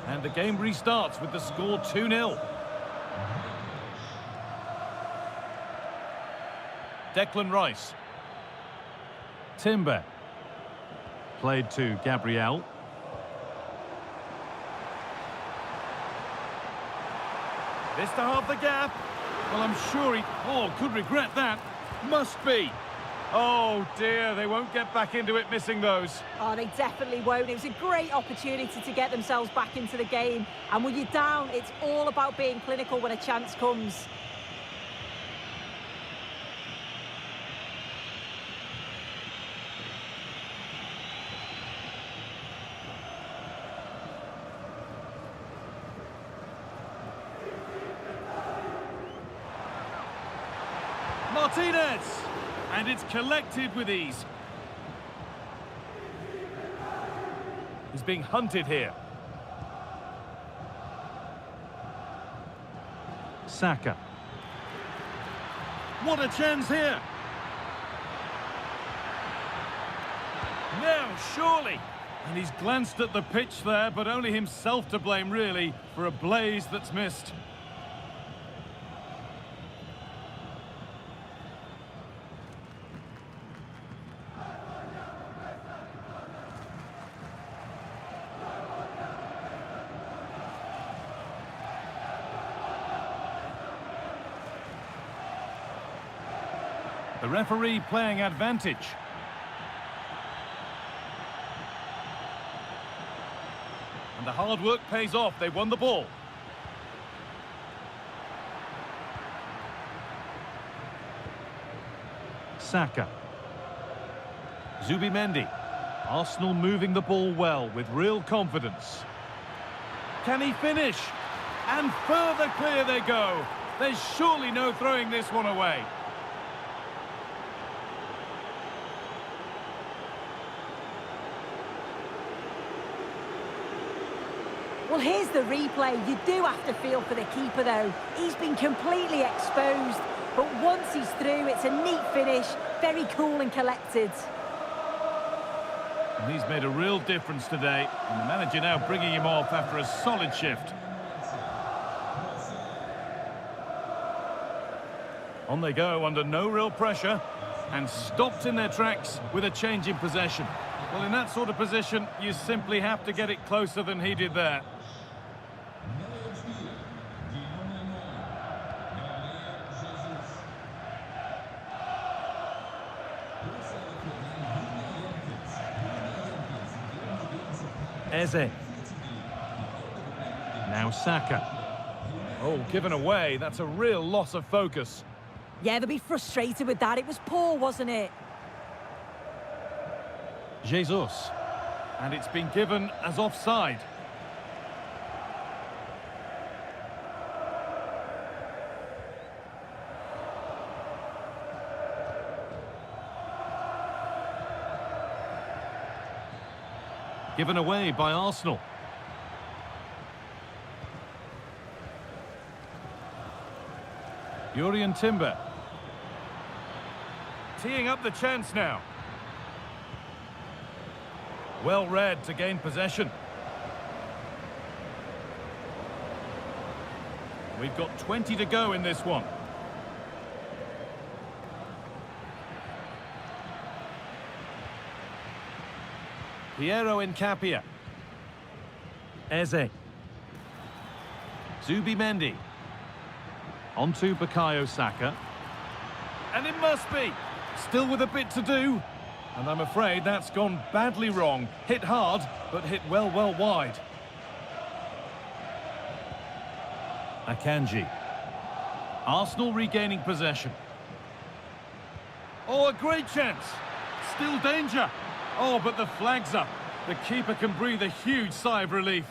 And the game restarts with the score 2-0. Declan Rice. Timber. Played to Gabriel. This to half the gap. Well, I'm sure he could regret that. Must be. Oh dear, they won't get back into it missing those. Oh, they definitely won't. It was a great opportunity to get themselves back into the game. And when you're down, it's all about being clinical when a chance comes. Martinez! And it's collected with ease. He's being hunted here. Saka. What a chance here! Now, surely! And he's glanced at the pitch there, but only himself to blame, really, for a blaze that's missed. The referee playing advantage. And the hard work pays off. They won the ball. Saka. Zubimendi. Arsenal moving the ball well with real confidence. Can he finish? And further clear they go. There's surely no throwing this one away. Well, here's the replay. You do have to feel for the keeper, though. He's been completely exposed, but once he's through, it's a neat finish, very cool and collected. And he's made a real difference today, and the manager now bringing him off after a solid shift. On they go under no real pressure, and stopped in their tracks with a change in possession. Well, in that sort of position, you simply have to get it closer than he did there. Eze. Now Saka. Oh, given away. That's a real loss of focus. Yeah, they'll be frustrated with that. It was poor, wasn't it? Jesus. And it's been given as offside. Given away by Arsenal. Jurrien Timber. Teeing up the chance now. Well read to gain possession. We've got 20 to go in this one. Piero Incapia. Eze. Zubimendi. On to Bukayo Saka. And it must be. Still with a bit to do. And I'm afraid that's gone badly wrong. Hit hard, but hit well wide. Akanji. Arsenal regaining possession. Oh, a great chance. Still danger. Oh, but the flag's up. The keeper can breathe a huge sigh of relief.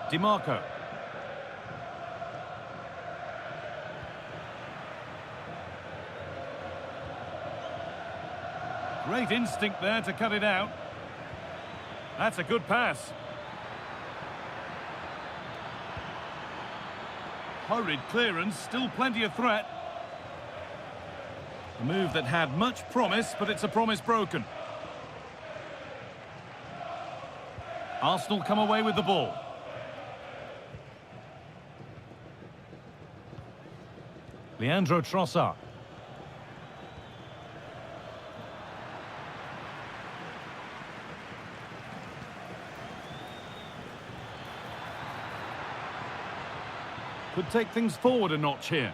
DiMarco. Great instinct there to cut it out. That's a good pass. Hurried clearance, still plenty of threat. A move that had much promise, but it's a promise broken. Arsenal come away with the ball. Leandro Trossard. Could take things forward a notch here.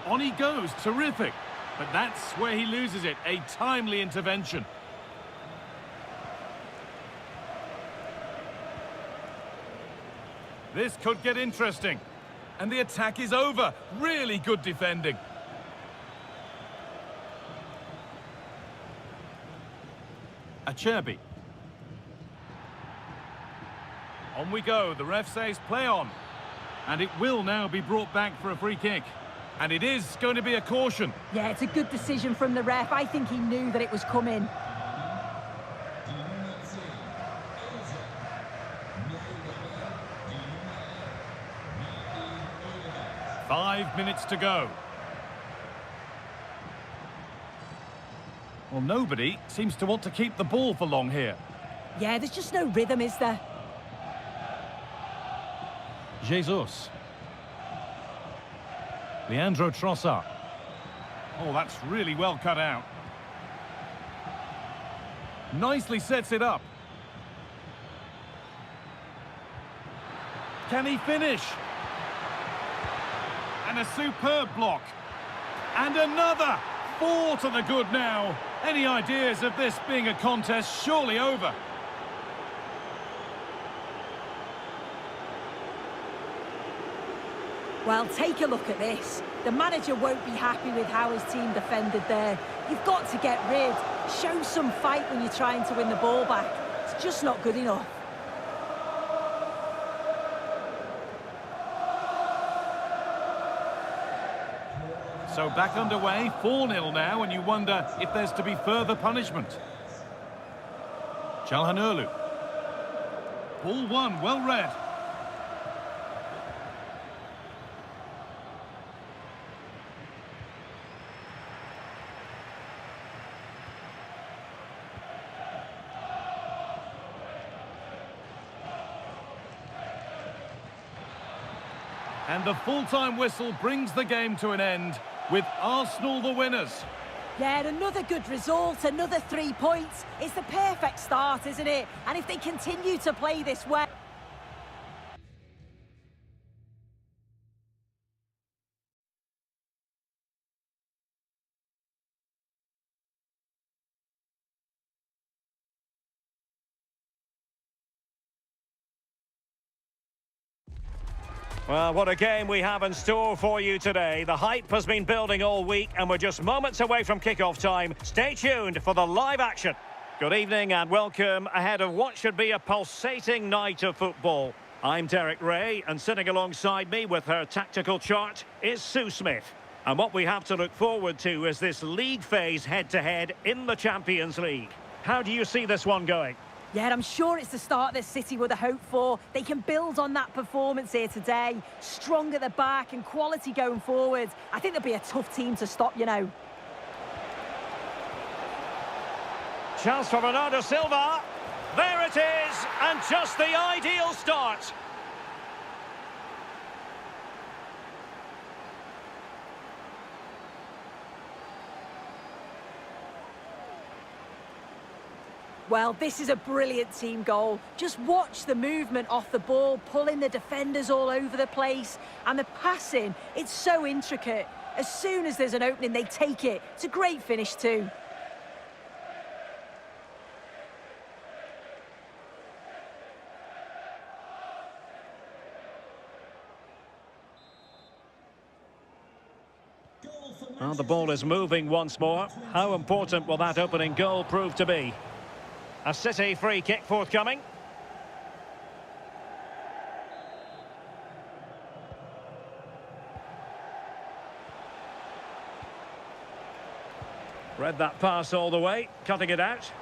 On he goes, terrific. But that's where he loses it, a timely intervention. This could get interesting. And the attack is over. Really good defending. Acerbi. On we go. The ref says play on. And it will now be brought back for a free kick. And it is going to be a caution. Yeah, it's a good decision from the ref. I think he knew that it was coming. Five minutes to go. Well, nobody seems to want to keep the ball for long here. Yeah, there's just no rhythm, is there? Jesus. Leandro Trossard. Oh, that's really well cut out. Nicely sets it up. Can he finish? And a superb block. And another. 4 to the good now. Any ideas of this being a contest surely over? Well, take a look at this. The manager won't be happy with how his team defended there. You've got to get rid. Show some fight when you're trying to win the ball back. It's just not good enough. So back underway, 4-0 now, and you wonder if there's to be further punishment. Çalhanoğlu. Ball one, well read. And the full-time whistle brings the game to an end, with Arsenal the winners. Yeah, another good result, another 3 points. It's the perfect start, isn't it? And if they continue to play this way... Well, what a game we have in store for you today. The hype has been building all week and we're just moments away from kickoff time. Stay tuned for the live action. Good evening and welcome ahead of what should be a pulsating night of football. I'm Derek Ray and sitting alongside me with her tactical chart is Sue Smith. And what we have to look forward to is this league phase head-to-head in the Champions League. How do you see this one going? Yeah, I'm sure it's the start that City would have hoped for. They can build on that performance here today. Strong at the back and quality going forward. I think they'll be a tough team to stop, you know. Chance for Bernardo Silva. There it is, and just the ideal start. Well, this is a brilliant team goal. Just watch the movement off the ball, pulling the defenders all over the place. And the passing, it's so intricate. As soon as there's an opening, they take it. It's a great finish too. Well, the ball is moving once more. How important will that opening goal prove to be? A City free kick forthcoming. Read that pass all the way, cutting it out.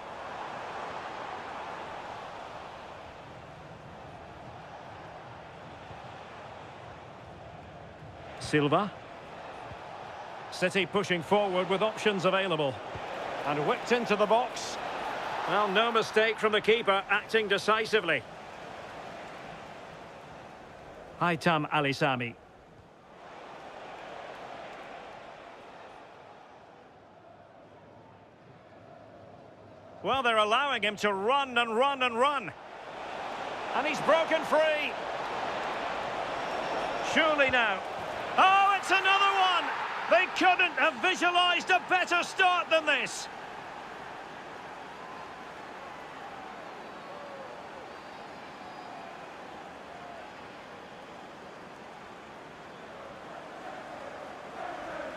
Silva. City pushing forward with options available. And whipped into the box. Well, no mistake from the keeper, acting decisively. Haitham Ali Sami. Well, they're allowing him to run and run and run. And he's broken free. Surely now. Oh, it's another one! They couldn't have visualised a better start than this.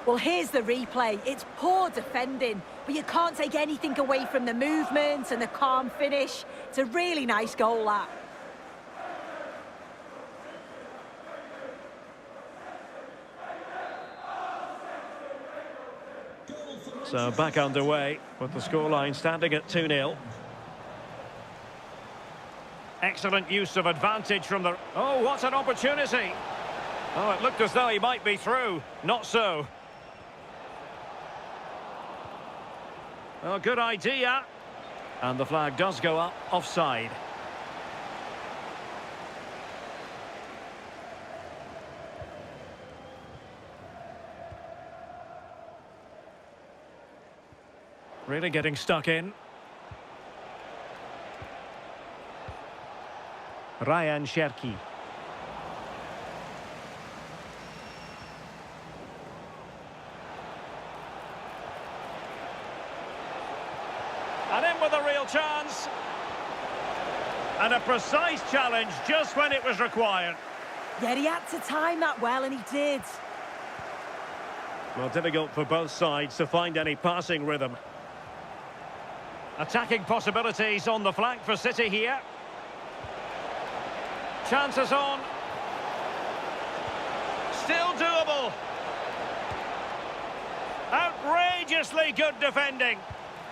Well, here's the replay. It's poor defending, but you can't take anything away from the movement and the calm finish. It's a really nice goal, that. So back underway with the scoreline standing at 2-0. Excellent use of advantage from the... Oh, what an opportunity! Oh, it looked as though he might be through. Not so. Well, good idea. And the flag does go up offside. Really getting stuck in. Ryan Cherki. chance. And a precise challenge just when it was required. Yeah, he had to time that well, and he did. Well, difficult for both sides to find any passing rhythm. Attacking possibilities on the flank for City here. Chances on. Still doable. Outrageously good defending.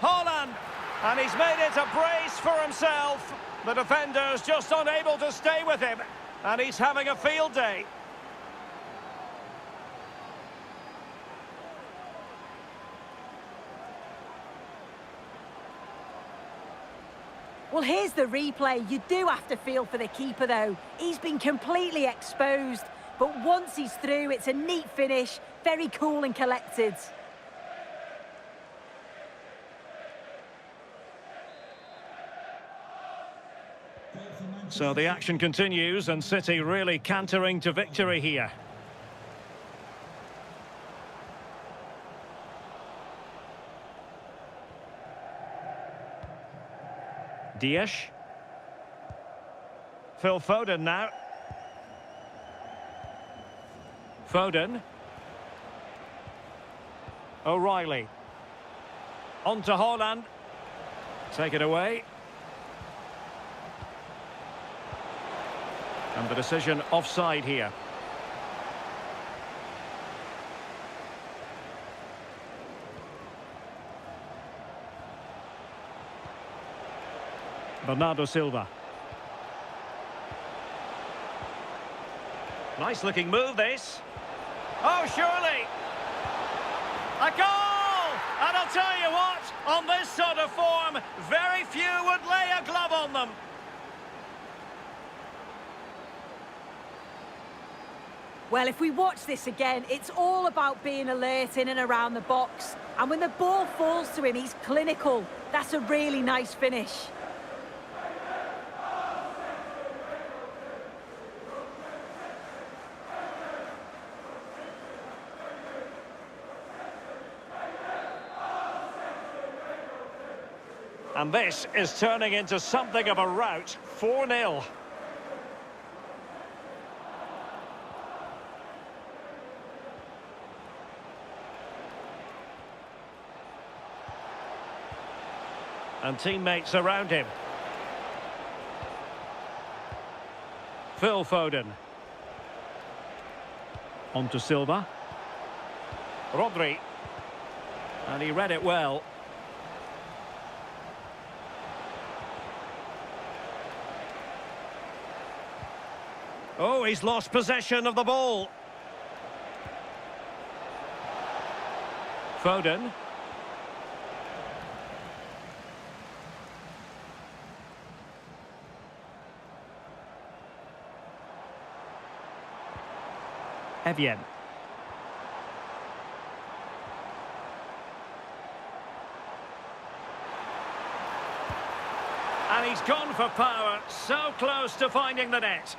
Haaland. And he's made it a brace for himself. The defender's just unable to stay with him. And he's having a field day. Well, here's the replay. You do have to feel for the keeper, though. He's been completely exposed. But once he's through, it's a neat finish. Very cool and collected. So the action continues, and City really cantering to victory here. Dias. Phil Foden now. Foden. O'Reilly. On to Haaland. Take it away. And the decision offside here. Bernardo Silva. Nice looking move, this. Oh, surely. A goal! And I'll tell you what, on this sort of form, very few would lay a glove on them. Well, if we watch this again, it's all about being alert in and around the box. And when the ball falls to him, he's clinical. That's a really nice finish. And this is turning into something of a rout. 4-0. And teammates around him. Phil Foden. On to Silva. Rodri. And he read it well. Oh, he's lost possession of the ball. Foden. Evian. And he's gone for power, so close to finding the net.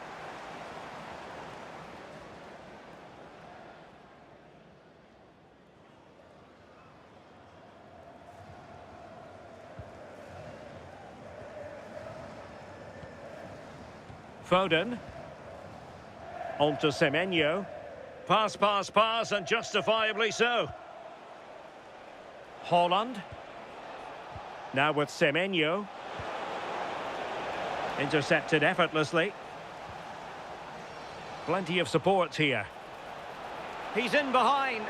Foden. On to Semenyo. Pass, pass, pass, and justifiably so. Haaland. Now with Semenyo. Intercepted effortlessly. Plenty of support here. He's in behind.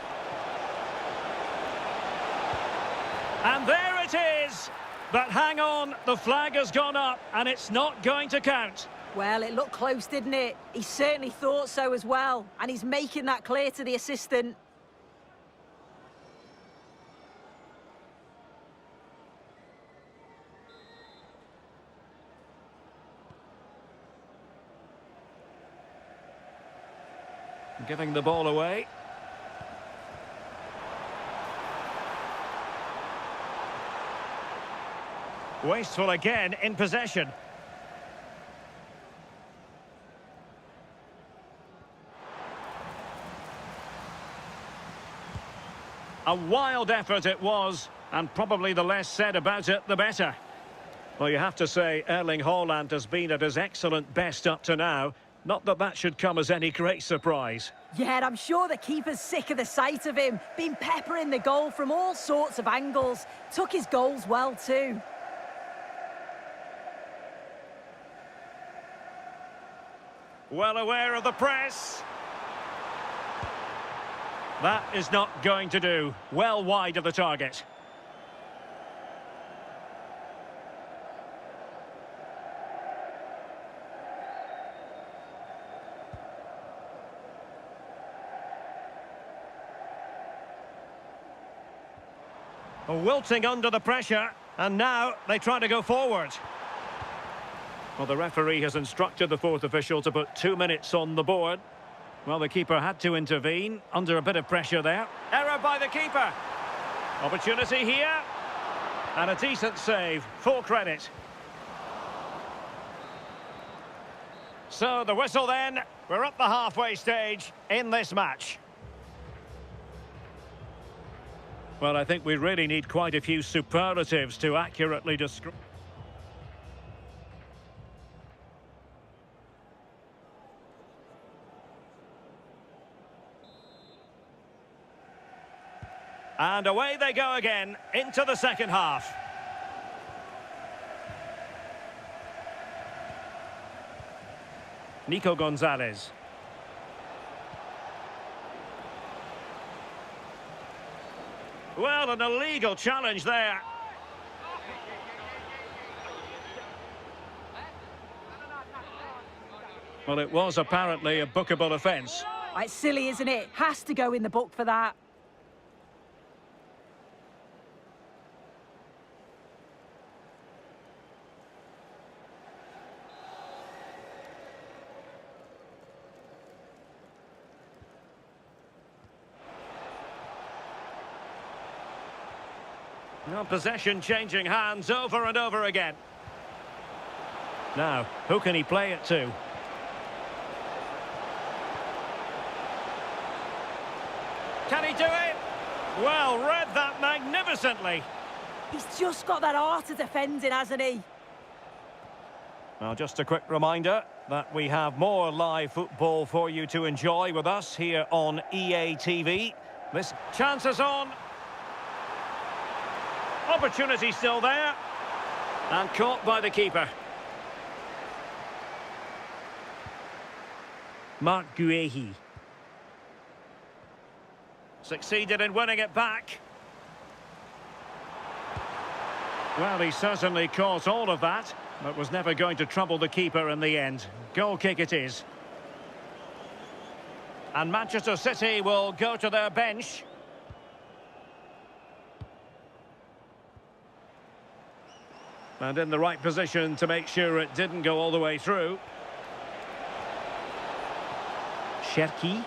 And there it is! But hang on, the flag has gone up, and it's not going to count. Well, it looked close, didn't it? He certainly thought so as well. And he's making that clear to the assistant. Giving the ball away. Wasteful again in possession. A wild effort it was, and probably the less said about it, the better. Well, you have to say Erling Haaland has been at his excellent best up to now. Not that that should come as any great surprise. Yeah, I'm sure the keeper's sick of the sight of him. Been peppering the goal from all sorts of angles. Took his goals well too. Well aware of the press. That is not going to do. Well wide of the target. Wilting under the pressure, and now they try to go forward. Well, the referee has instructed the fourth official to put 2 minutes on the board. Well, the keeper had to intervene, under a bit of pressure there. Error by the keeper. Opportunity here. And a decent save, full credit. So, the whistle then. We're at the halfway stage in this match. Well, I think we really need quite a few superlatives to accurately describe. And away they go again, into the second half. Nico Gonzalez. Well, an illegal challenge there. Well, it was apparently a bookable offence. It's silly, isn't it? Has to go in the book for that. Now possession changing hands over and over again. Now, who can he play it to? Can he do it? Well, read that magnificently. He's just got that art of defending, hasn't he? Well, just a quick reminder that we have more live football for you to enjoy with us here on EA TV. This chance is on. Opportunity still there. And caught by the keeper. Marc Guéhi. Succeeded in winning it back. Well, he certainly caught all of that, but was never going to trouble the keeper in the end. Goal kick it is. And Manchester City will go to their bench. And in the right position to make sure it didn't go all the way through. Cherki.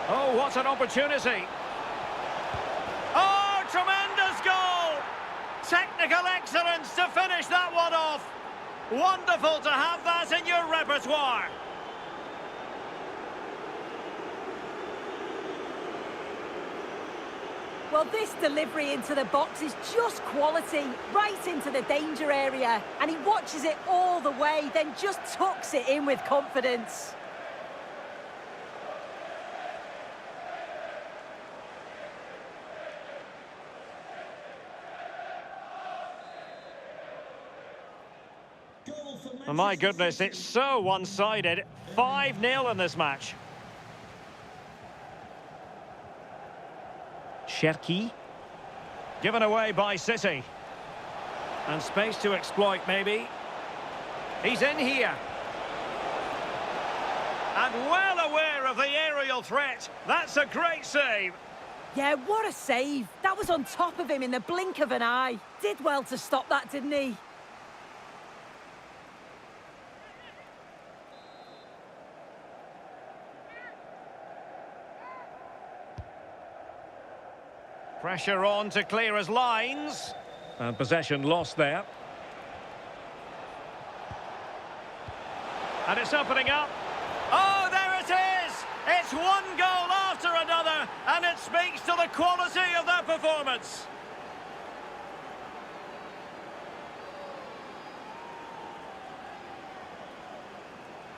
Oh, what an opportunity. Oh, tremendous goal! Technical excellence to finish that one off. Wonderful to have that in your repertoire. Well, this delivery into the box is just quality, right into the danger area. And he watches it all the way, then just tucks it in with confidence. Oh, my goodness, it's so one-sided. 5-0 in this match. Cherki. Given away by City. And space to exploit, maybe. He's in here. And well aware of the aerial threat. That's a great save. Yeah, what a save. That was on top of him in the blink of an eye. Did well to stop that, didn't he? Pressure on to clear his lines. And possession lost there. And it's opening up. Oh, there it is! It's one goal after another, and it speaks to the quality of their performance.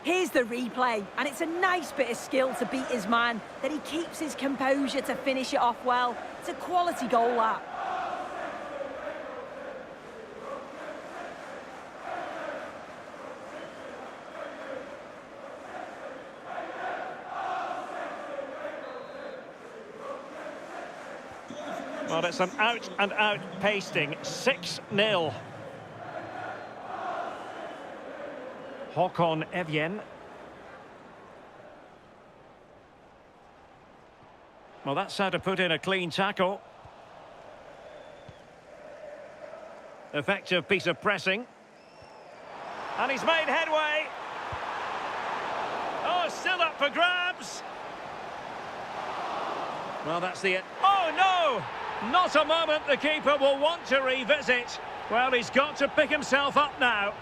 Here's the replay, and it's a nice bit of skill to beat his man, that he keeps his composure to finish it off well. It's a quality goal, that. Well, it's an out-and-out pasting, 6-0. Håkon Evjen. Well, that's how to put in a clean tackle. Effective piece of pressing. And he's made headway. Oh, still up for grabs. Well, that's the... Oh, no! Not a moment the keeper will want to revisit. Well, he's got to pick himself up now.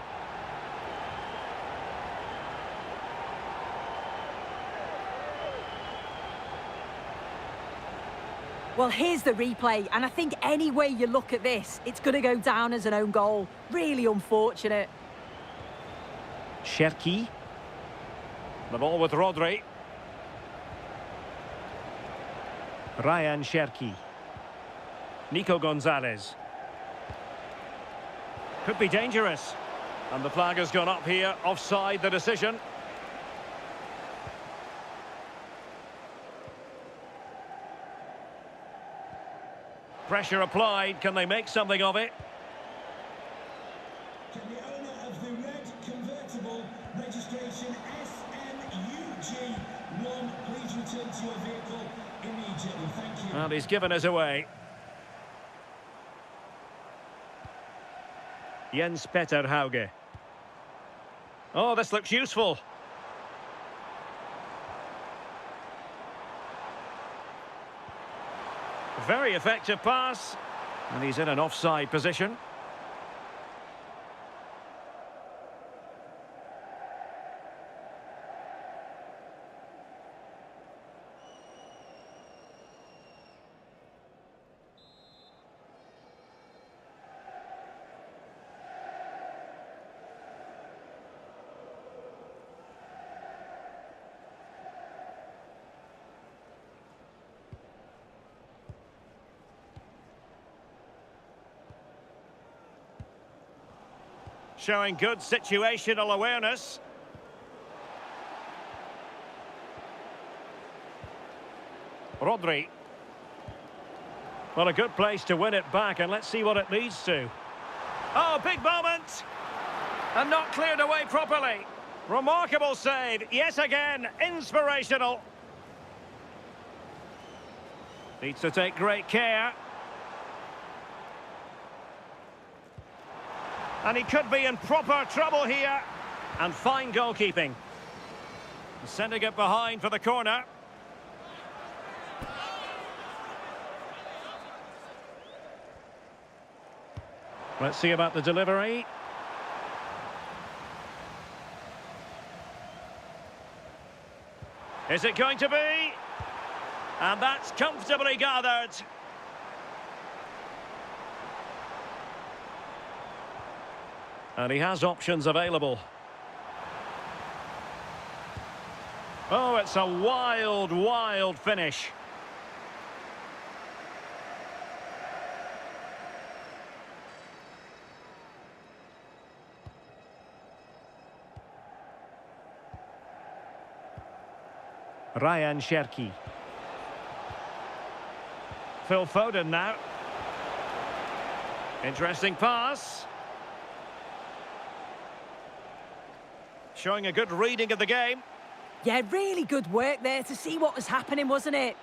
Well, here's the replay, and I think any way you look at this, it's going to go down as an own goal. Really unfortunate. Cherki. The ball with Rodri. Ryan Cherki. Nico Gonzalez. Could be dangerous. And the flag has gone up here, offside the decision. Pressure applied, can they make something of it? Can the owner of the red convertible, registration SNUG1, please return to your vehicle immediately? Thank you. And he's given us away. Jens Petter Hauge. Oh, this looks useful. Very effective pass. And he's in an offside position. Showing good situational awareness. Rodri. Well, a good place to win it back, and let's see what it leads to. Oh, big moment! And not cleared away properly. Remarkable save, yet again, inspirational. Needs to take great care. And he could be in proper trouble here. And fine goalkeeping. Sending it behind for the corner. Let's see about the delivery. Is it going to be? And that's comfortably gathered. And he has options available. Oh, it's a wild, wild finish. Ryan Cherki. Phil Foden now. Interesting pass. Showing a good reading of the game. Yeah, really good work there to see what was happening, wasn't it?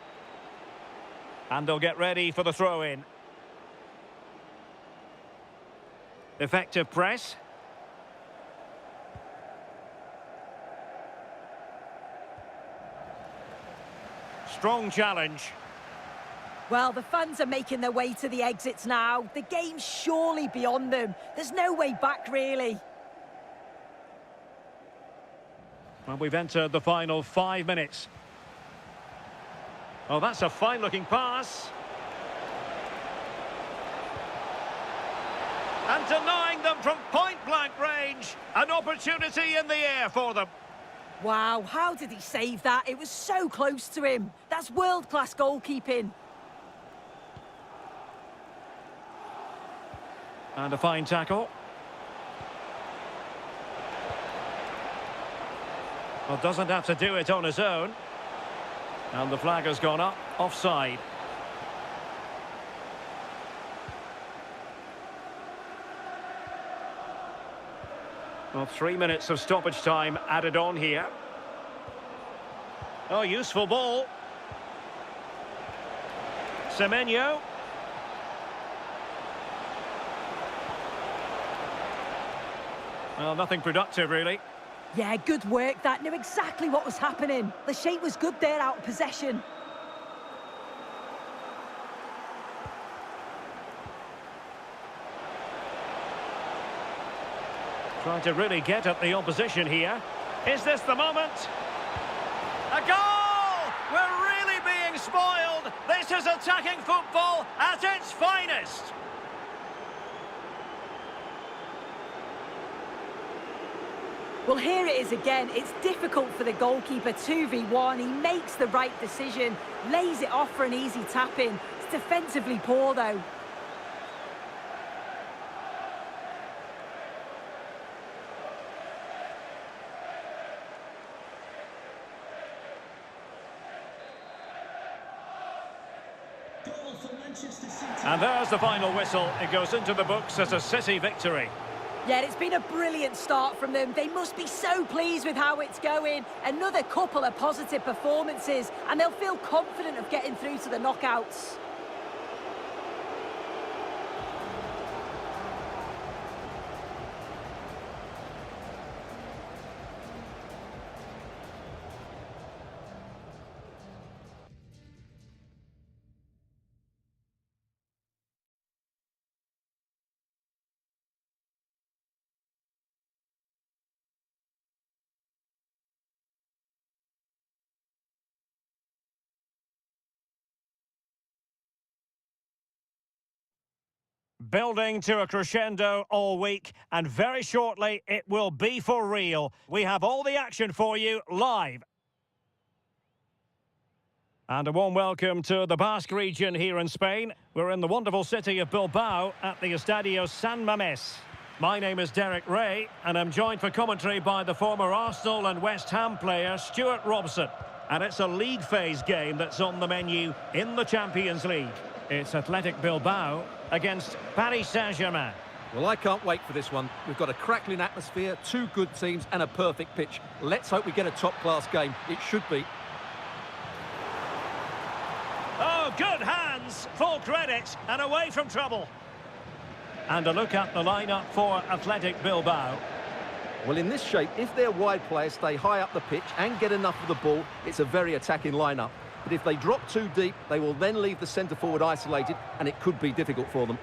And they'll get ready for the throw-in. Effective press. Strong challenge. Well, the fans are making their way to the exits now. The game's surely beyond them. There's no way back, really. Well, we've entered the final 5 minutes. Oh, that's a fine-looking pass. And denying them from point-blank range. An opportunity in the air for them. Wow, how did he save that? It was so close to him. That's world-class goalkeeping. And a fine tackle. Well, doesn't have to do it on his own. And the flag has gone up, offside. Well, 3 minutes of stoppage time added on here. Oh, useful ball. Semenyo. Well, nothing productive, really. Yeah, good work. That knew exactly what was happening. The shape was good there out of possession. Trying to really get at the opposition here. Is this the moment? A goal! We're really being spoiled. This is attacking football at its finest. Well, here it is again. It's difficult for the goalkeeper, 2v1. He makes the right decision, lays it off for an easy tap-in. It's defensively poor, though. Goal for Manchester City. And there's the final whistle. It goes into the books as a City victory. Yeah, it's been a brilliant start from them. They must be so pleased with how it's going. Another couple of positive performances, and they'll feel confident of getting through to the knockouts. Building to a crescendo all week, and very shortly it will be for real. We have all the action for you live. And a warm welcome to the Basque region here in Spain. We're in the wonderful city of Bilbao at the Estadio San Mamés. My name is Derek Ray, and I'm joined for commentary by the former Arsenal and West Ham player Stuart Robson. And it's a league phase game that's on the menu in the Champions League. It's Athletic Bilbao against Paris Saint-Germain. Well, I can't wait for this one. We've got a crackling atmosphere, two good teams and a perfect pitch. Let's hope we get a top-class game. It should be. Oh, good hands, full credit, and away from trouble. And a look at the lineup for Athletic Bilbao. Well, in this shape, if their wide players stay high up the pitch and get enough of the ball, it's a very attacking lineup. But if they drop too deep, they will then leave the centre-forward isolated, and it could be difficult for them.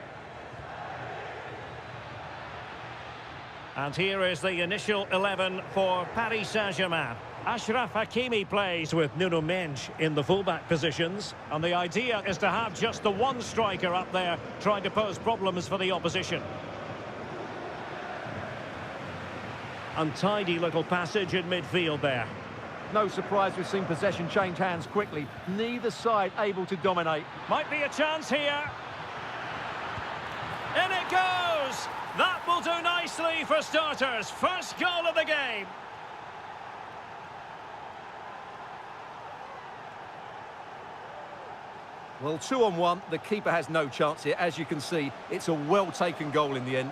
And here is the initial 11 for Paris Saint-Germain. Achraf Hakimi plays with Nuno Mendes in the fullback positions. And the idea is to have just the one striker up there trying to pose problems for the opposition. Untidy little passage in midfield there. No surprise we've seen possession change hands quickly. Neither side able to dominate. Might be a chance here. In it goes! That will do nicely for starters. First goal of the game. Well, 2-on-1, the keeper has no chance here. As you can see, it's a well-taken goal in the end.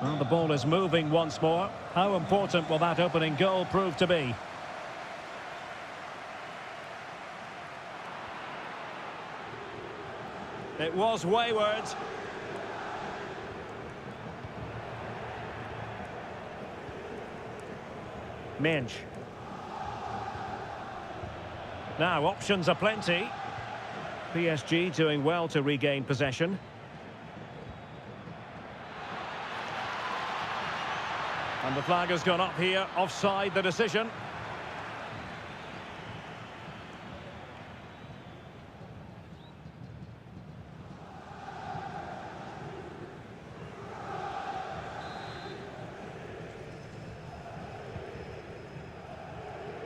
Well, the ball is moving once more. How important will that opening goal prove to be? It was wayward. Mendes. Now, options are plenty. PSG doing well to regain possession. And the flag has gone up here, offside the decision.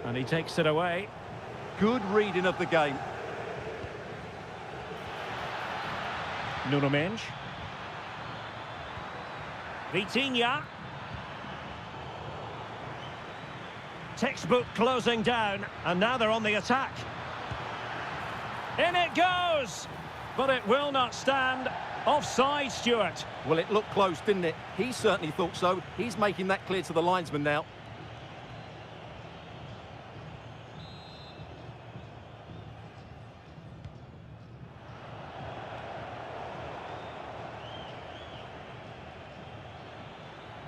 And he takes it away. Good reading of the game. Nuno Mendes. Vitinha. Textbook closing down, and now they're on the attack. In it goes! But it will not stand. Offside, Stuart. Well, it looked close, didn't it? He certainly thought so. He's making that clear to the linesman now.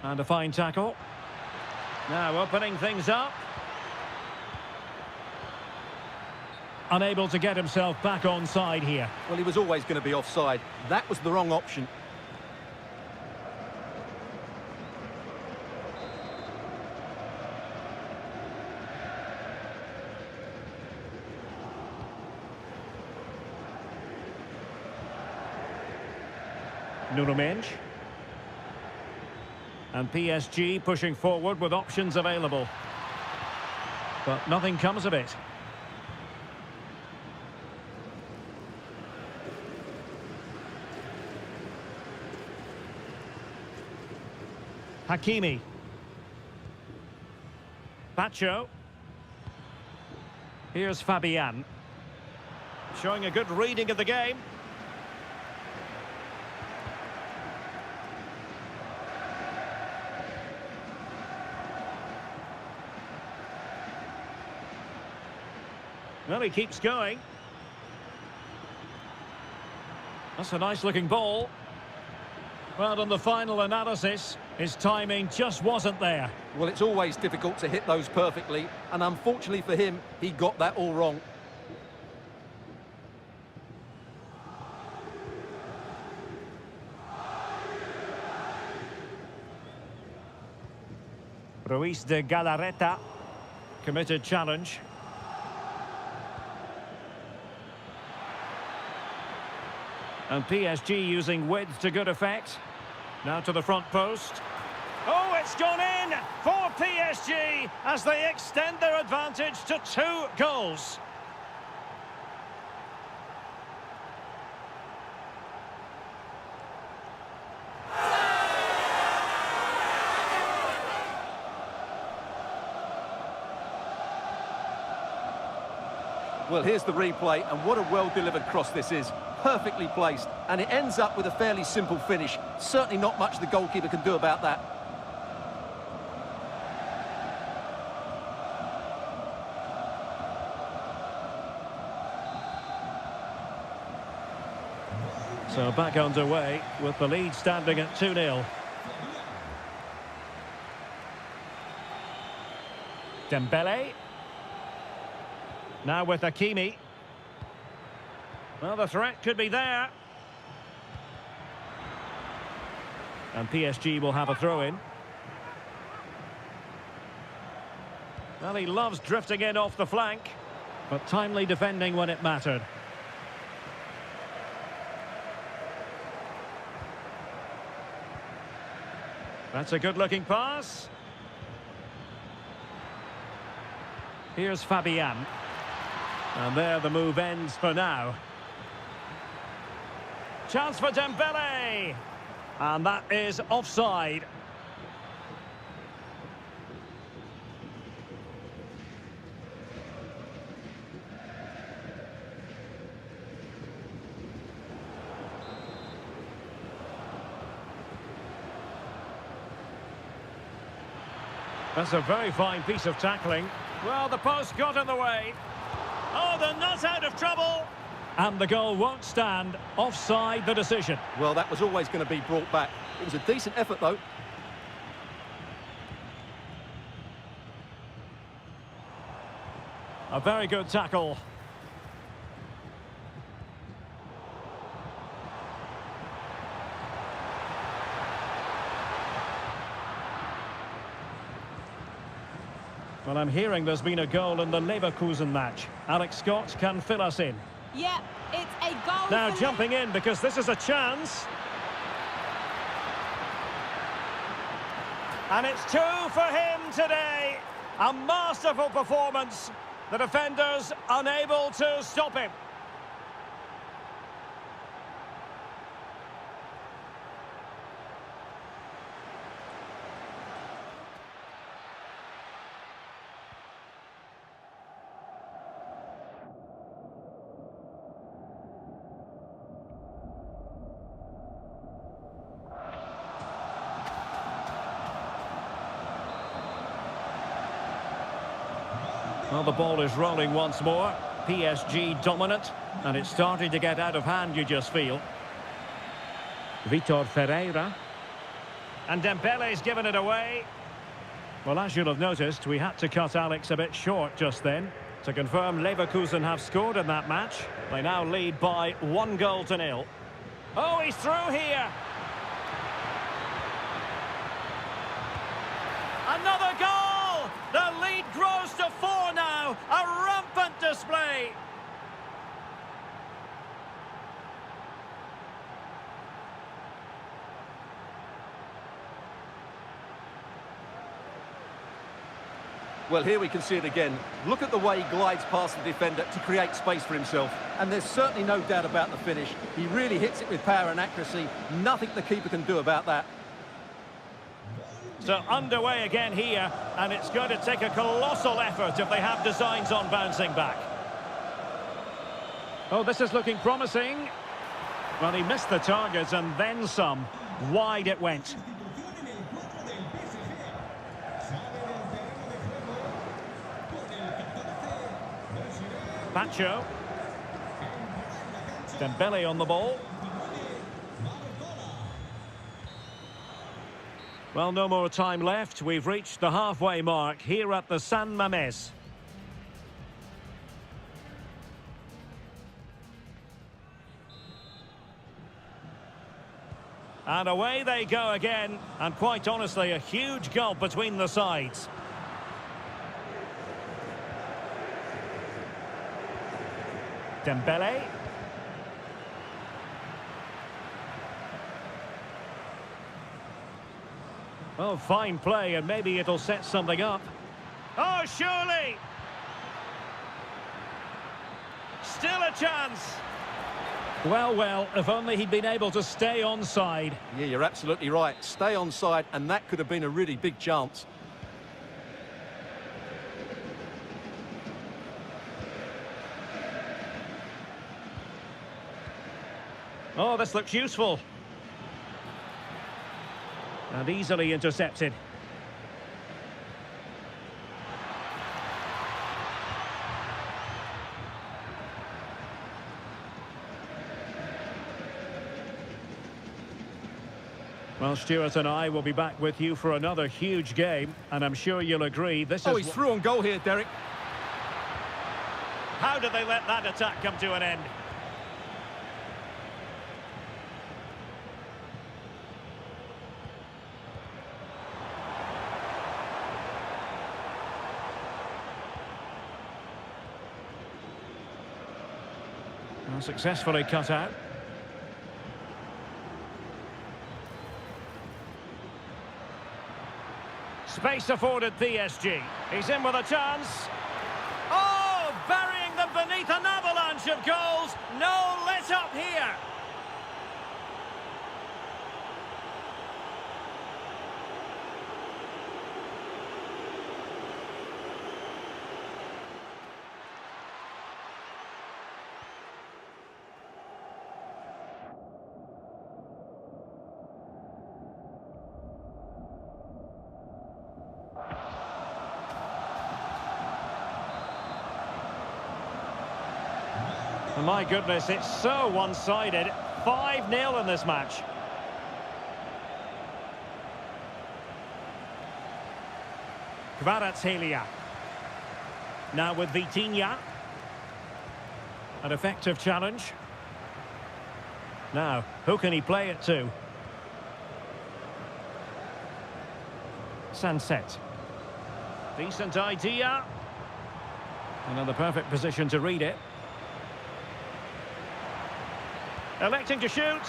And a fine tackle. Now opening things up. Unable to get himself back on side here. Well, he was always going to be offside. That was the wrong option. Nuno Mendes. And PSG pushing forward with options available. But nothing comes of it. Hakimi. Pacho. Here's Fabian. Showing a good reading of the game. Well, he keeps going. That's a nice-looking ball. Well, on the final analysis, his timing just wasn't there. Well, it's always difficult to hit those perfectly, and unfortunately for him, he got that all wrong. Ruiz de Galarreta. Committed challenge. And PSG using width to good effect. Now to the front post. Oh, it's gone in for PSG as they extend their advantage to 2 goals. Well, here's the replay, and what a well-delivered cross this is. Perfectly placed, and it ends up with a fairly simple finish. Certainly not much the goalkeeper can do about that. So back underway with the lead standing at 2-0. Dembele. Now with Hakimi. Well, the threat could be there. And PSG will have a throw-in. Well, he loves drifting in off the flank, but timely defending when it mattered. That's a good-looking pass. Here's Fabian. And there the move ends for now. Chance for Dembele. And that is offside. That's a very fine piece of tackling. Well, the post got in the way. Oh, they're not out of trouble. And the goal won't stand. Offside the decision. Well, that was always going to be brought back. It was a decent effort, though. A very good tackle. Well, I'm hearing there's been a goal in the Leverkusen match. Alex Scott can fill us in. Yeah, it's a goal. Now for jumping in because this is a chance. And it's 2 for him today. A masterful performance. The defenders unable to stop him. Well, the ball is rolling once more. PSG dominant, and it's starting to get out of hand, you just feel. Vitor Ferreira. And Dembele's given it away. Well, as you'll have noticed, we had to cut Alex a bit short just then. To confirm, Leverkusen have scored in that match. They now lead by 1-0. Oh, he's through here. Another goal! The lead grows to 4 now. A rampant display. Well, here we can see it again. Look at the way he glides past the defender to create space for himself. And there's certainly no doubt about the finish. He really hits it with power and accuracy. Nothing the keeper can do about that. So underway again here, and it's going to take a colossal effort if they have designs on bouncing back. Oh, this is looking promising. Well, he missed the target and then some. Wide it went. Pacho. Dembele on the ball. Well, no more time left. We've reached the halfway mark here at the San Mamés. And away they go again. And quite honestly, a huge gulf between the sides. Dembele. Oh, fine play, and maybe it'll set something up. Oh, surely! Still a chance! Well, well, if only he'd been able to stay onside. Yeah, you're absolutely right. Stay onside, and that could have been a really big chance. Oh, this looks useful. And easily intercepted. Well, Stuart and I will be back with you for another huge game, and I'm sure you'll agree this Oh, is... he's through on goal here, Derek. How did they let that attack come to an end? Well, successfully cut out. Space afforded PSG. He's in with a chance. Oh, burying them beneath an avalanche of goals. No let up here. My goodness, it's so one-sided. 5-0 in this match. Kvaratskhelia. Now with Vitinha. An effective challenge. Now, who can he play it to? Sunset. Decent idea. Another perfect position to read it. Electing to shoot.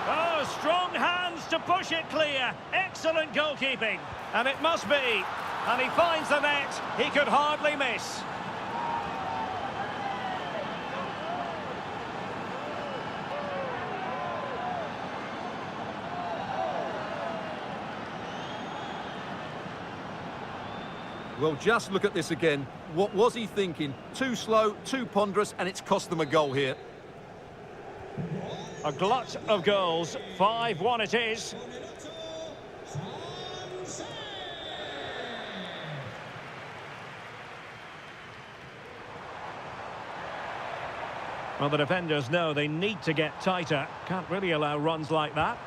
Oh, strong hands to push it clear. Excellent goalkeeping. And it must be. And he finds the net. He could hardly miss. Well, just look at this again. What was he thinking? Too slow, too ponderous, and it's cost them a goal here. A glut of goals. 5-1 it is. Well, the defenders know they need to get tighter. Can't really allow runs like that.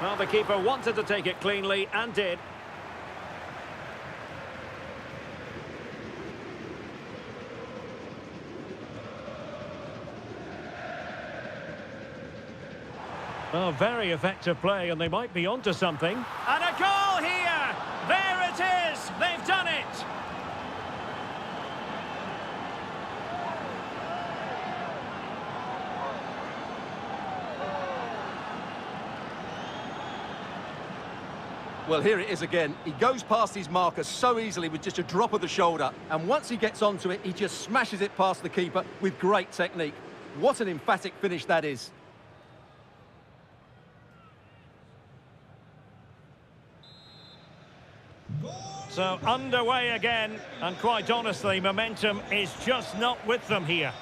Well, the keeper wanted to take it cleanly and did. Oh, very effective play, and they might be onto something. And a goal here! There it is! They've done it! Well, here it is again. He goes past his marker so easily with just a drop of the shoulder. And once he gets onto it, he just smashes it past the keeper with great technique. What an emphatic finish that is. So underway again, and quite honestly, momentum is just not with them here.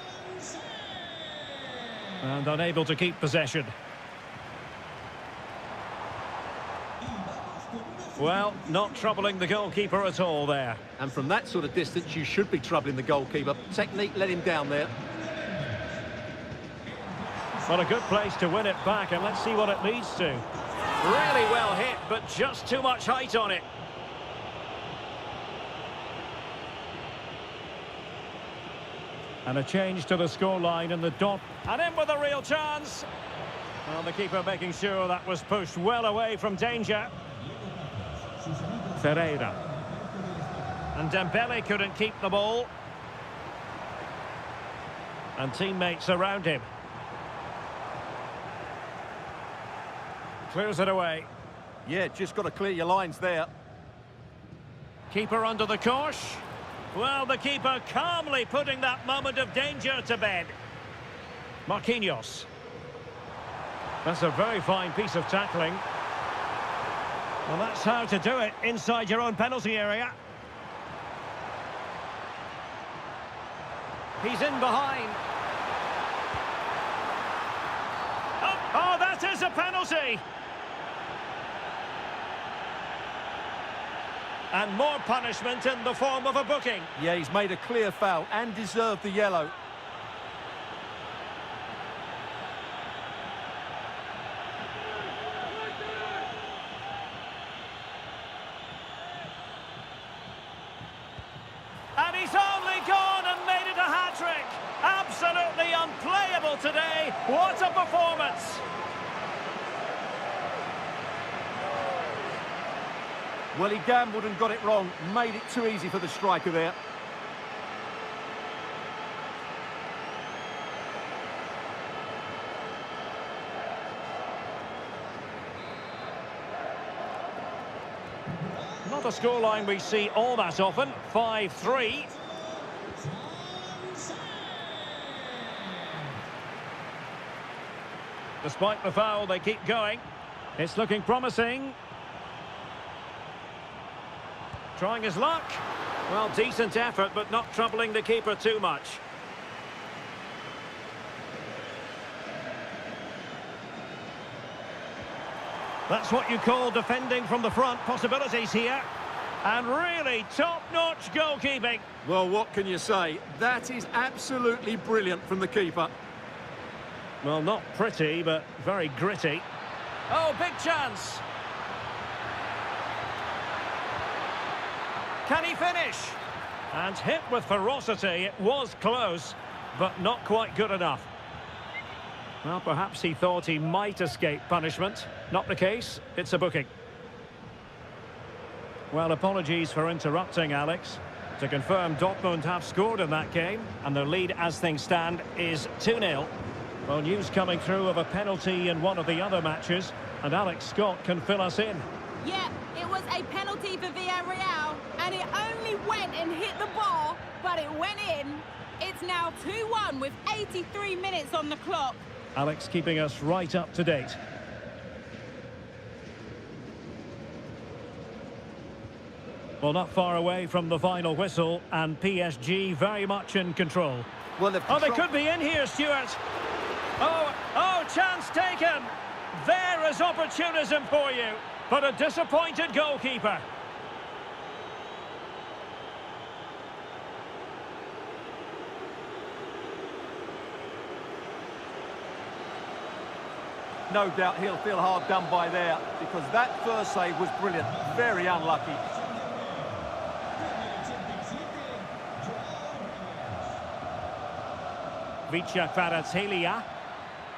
And unable to keep possession. Well, not troubling the goalkeeper at all there. And from that sort of distance, you should be troubling the goalkeeper. Technique let him down there. Well, a good place to win it back, and let's see what it leads to. Really well hit, but just too much height on it. And a change to the scoreline in the dot. And in with a real chance. Well, the keeper making sure that was pushed well away from danger. Ferreira. And Dembele couldn't keep the ball. And teammates around him. Clears it away. Yeah, just got to clear your lines there. Keeper under the cosh. Well, the keeper calmly putting that moment of danger to bed. Marquinhos. That's a very fine piece of tackling. Well, that's how to do it inside your own penalty area. He's in behind. Oh, that is a penalty! And more punishment in the form of a booking. Yeah, he's made a clear foul and deserved the yellow. And he's only gone and made it a hat-trick. Absolutely unplayable today. What a performance. Well, he gambled and got it wrong. Made it too easy for the striker there. Not a scoreline we see all that often. 5-3. Despite the foul, they keep going. It's looking promising. Trying his luck. Well, decent effort, but not troubling the keeper too much. That's what you call defending from the front. Possibilities here. And really top-notch goalkeeping. Well, what can you say? That is absolutely brilliant from the keeper. Well, not pretty, but very gritty. Oh, big chance. Can he finish? And hit with ferocity. It was close, but not quite good enough. Well, perhaps he thought he might escape punishment. Not the case. It's a booking. Well, apologies for interrupting, Alex. To confirm, Dortmund have scored in that game, and their lead as things stand is 2-0. Well, news coming through of a penalty in one of the other matches, and Alex Scott can fill us in. Yeah, it was a penalty for Villarreal, and it only went and hit the bar, but it went in. It's now 2-1 with 83 minutes on the clock. Alex keeping us right up to date. Well, not far away from the final whistle, and PSG very much in control. Well, Oh, they could be in here, Stuart. Oh, chance taken. There is opportunism for you, but a disappointed goalkeeper. No doubt he'll feel hard done by there, because that first save was brilliant. Very unlucky. Vicha Kvaratskhelia.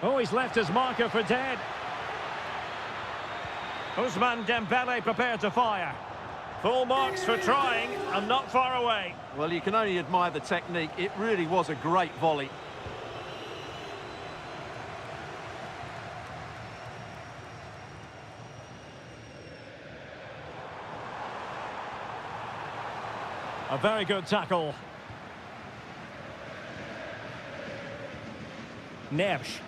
Oh, he's left his marker for dead. Ousmane Dembele prepared to fire. Full marks for trying, and not far away. Well, you can only admire the technique. It really was a great volley. A very good tackle. Neves.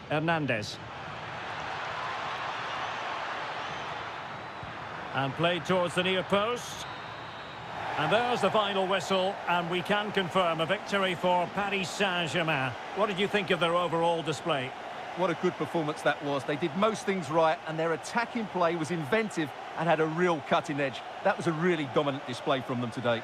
Hernandez. And played towards the near post. And there's the final whistle, and we can confirm a victory for Paris Saint-Germain. What did you think of their overall display? What a good performance that was. They did most things right, and their attacking play was inventive and had a real cutting edge. That was a really dominant display from them today.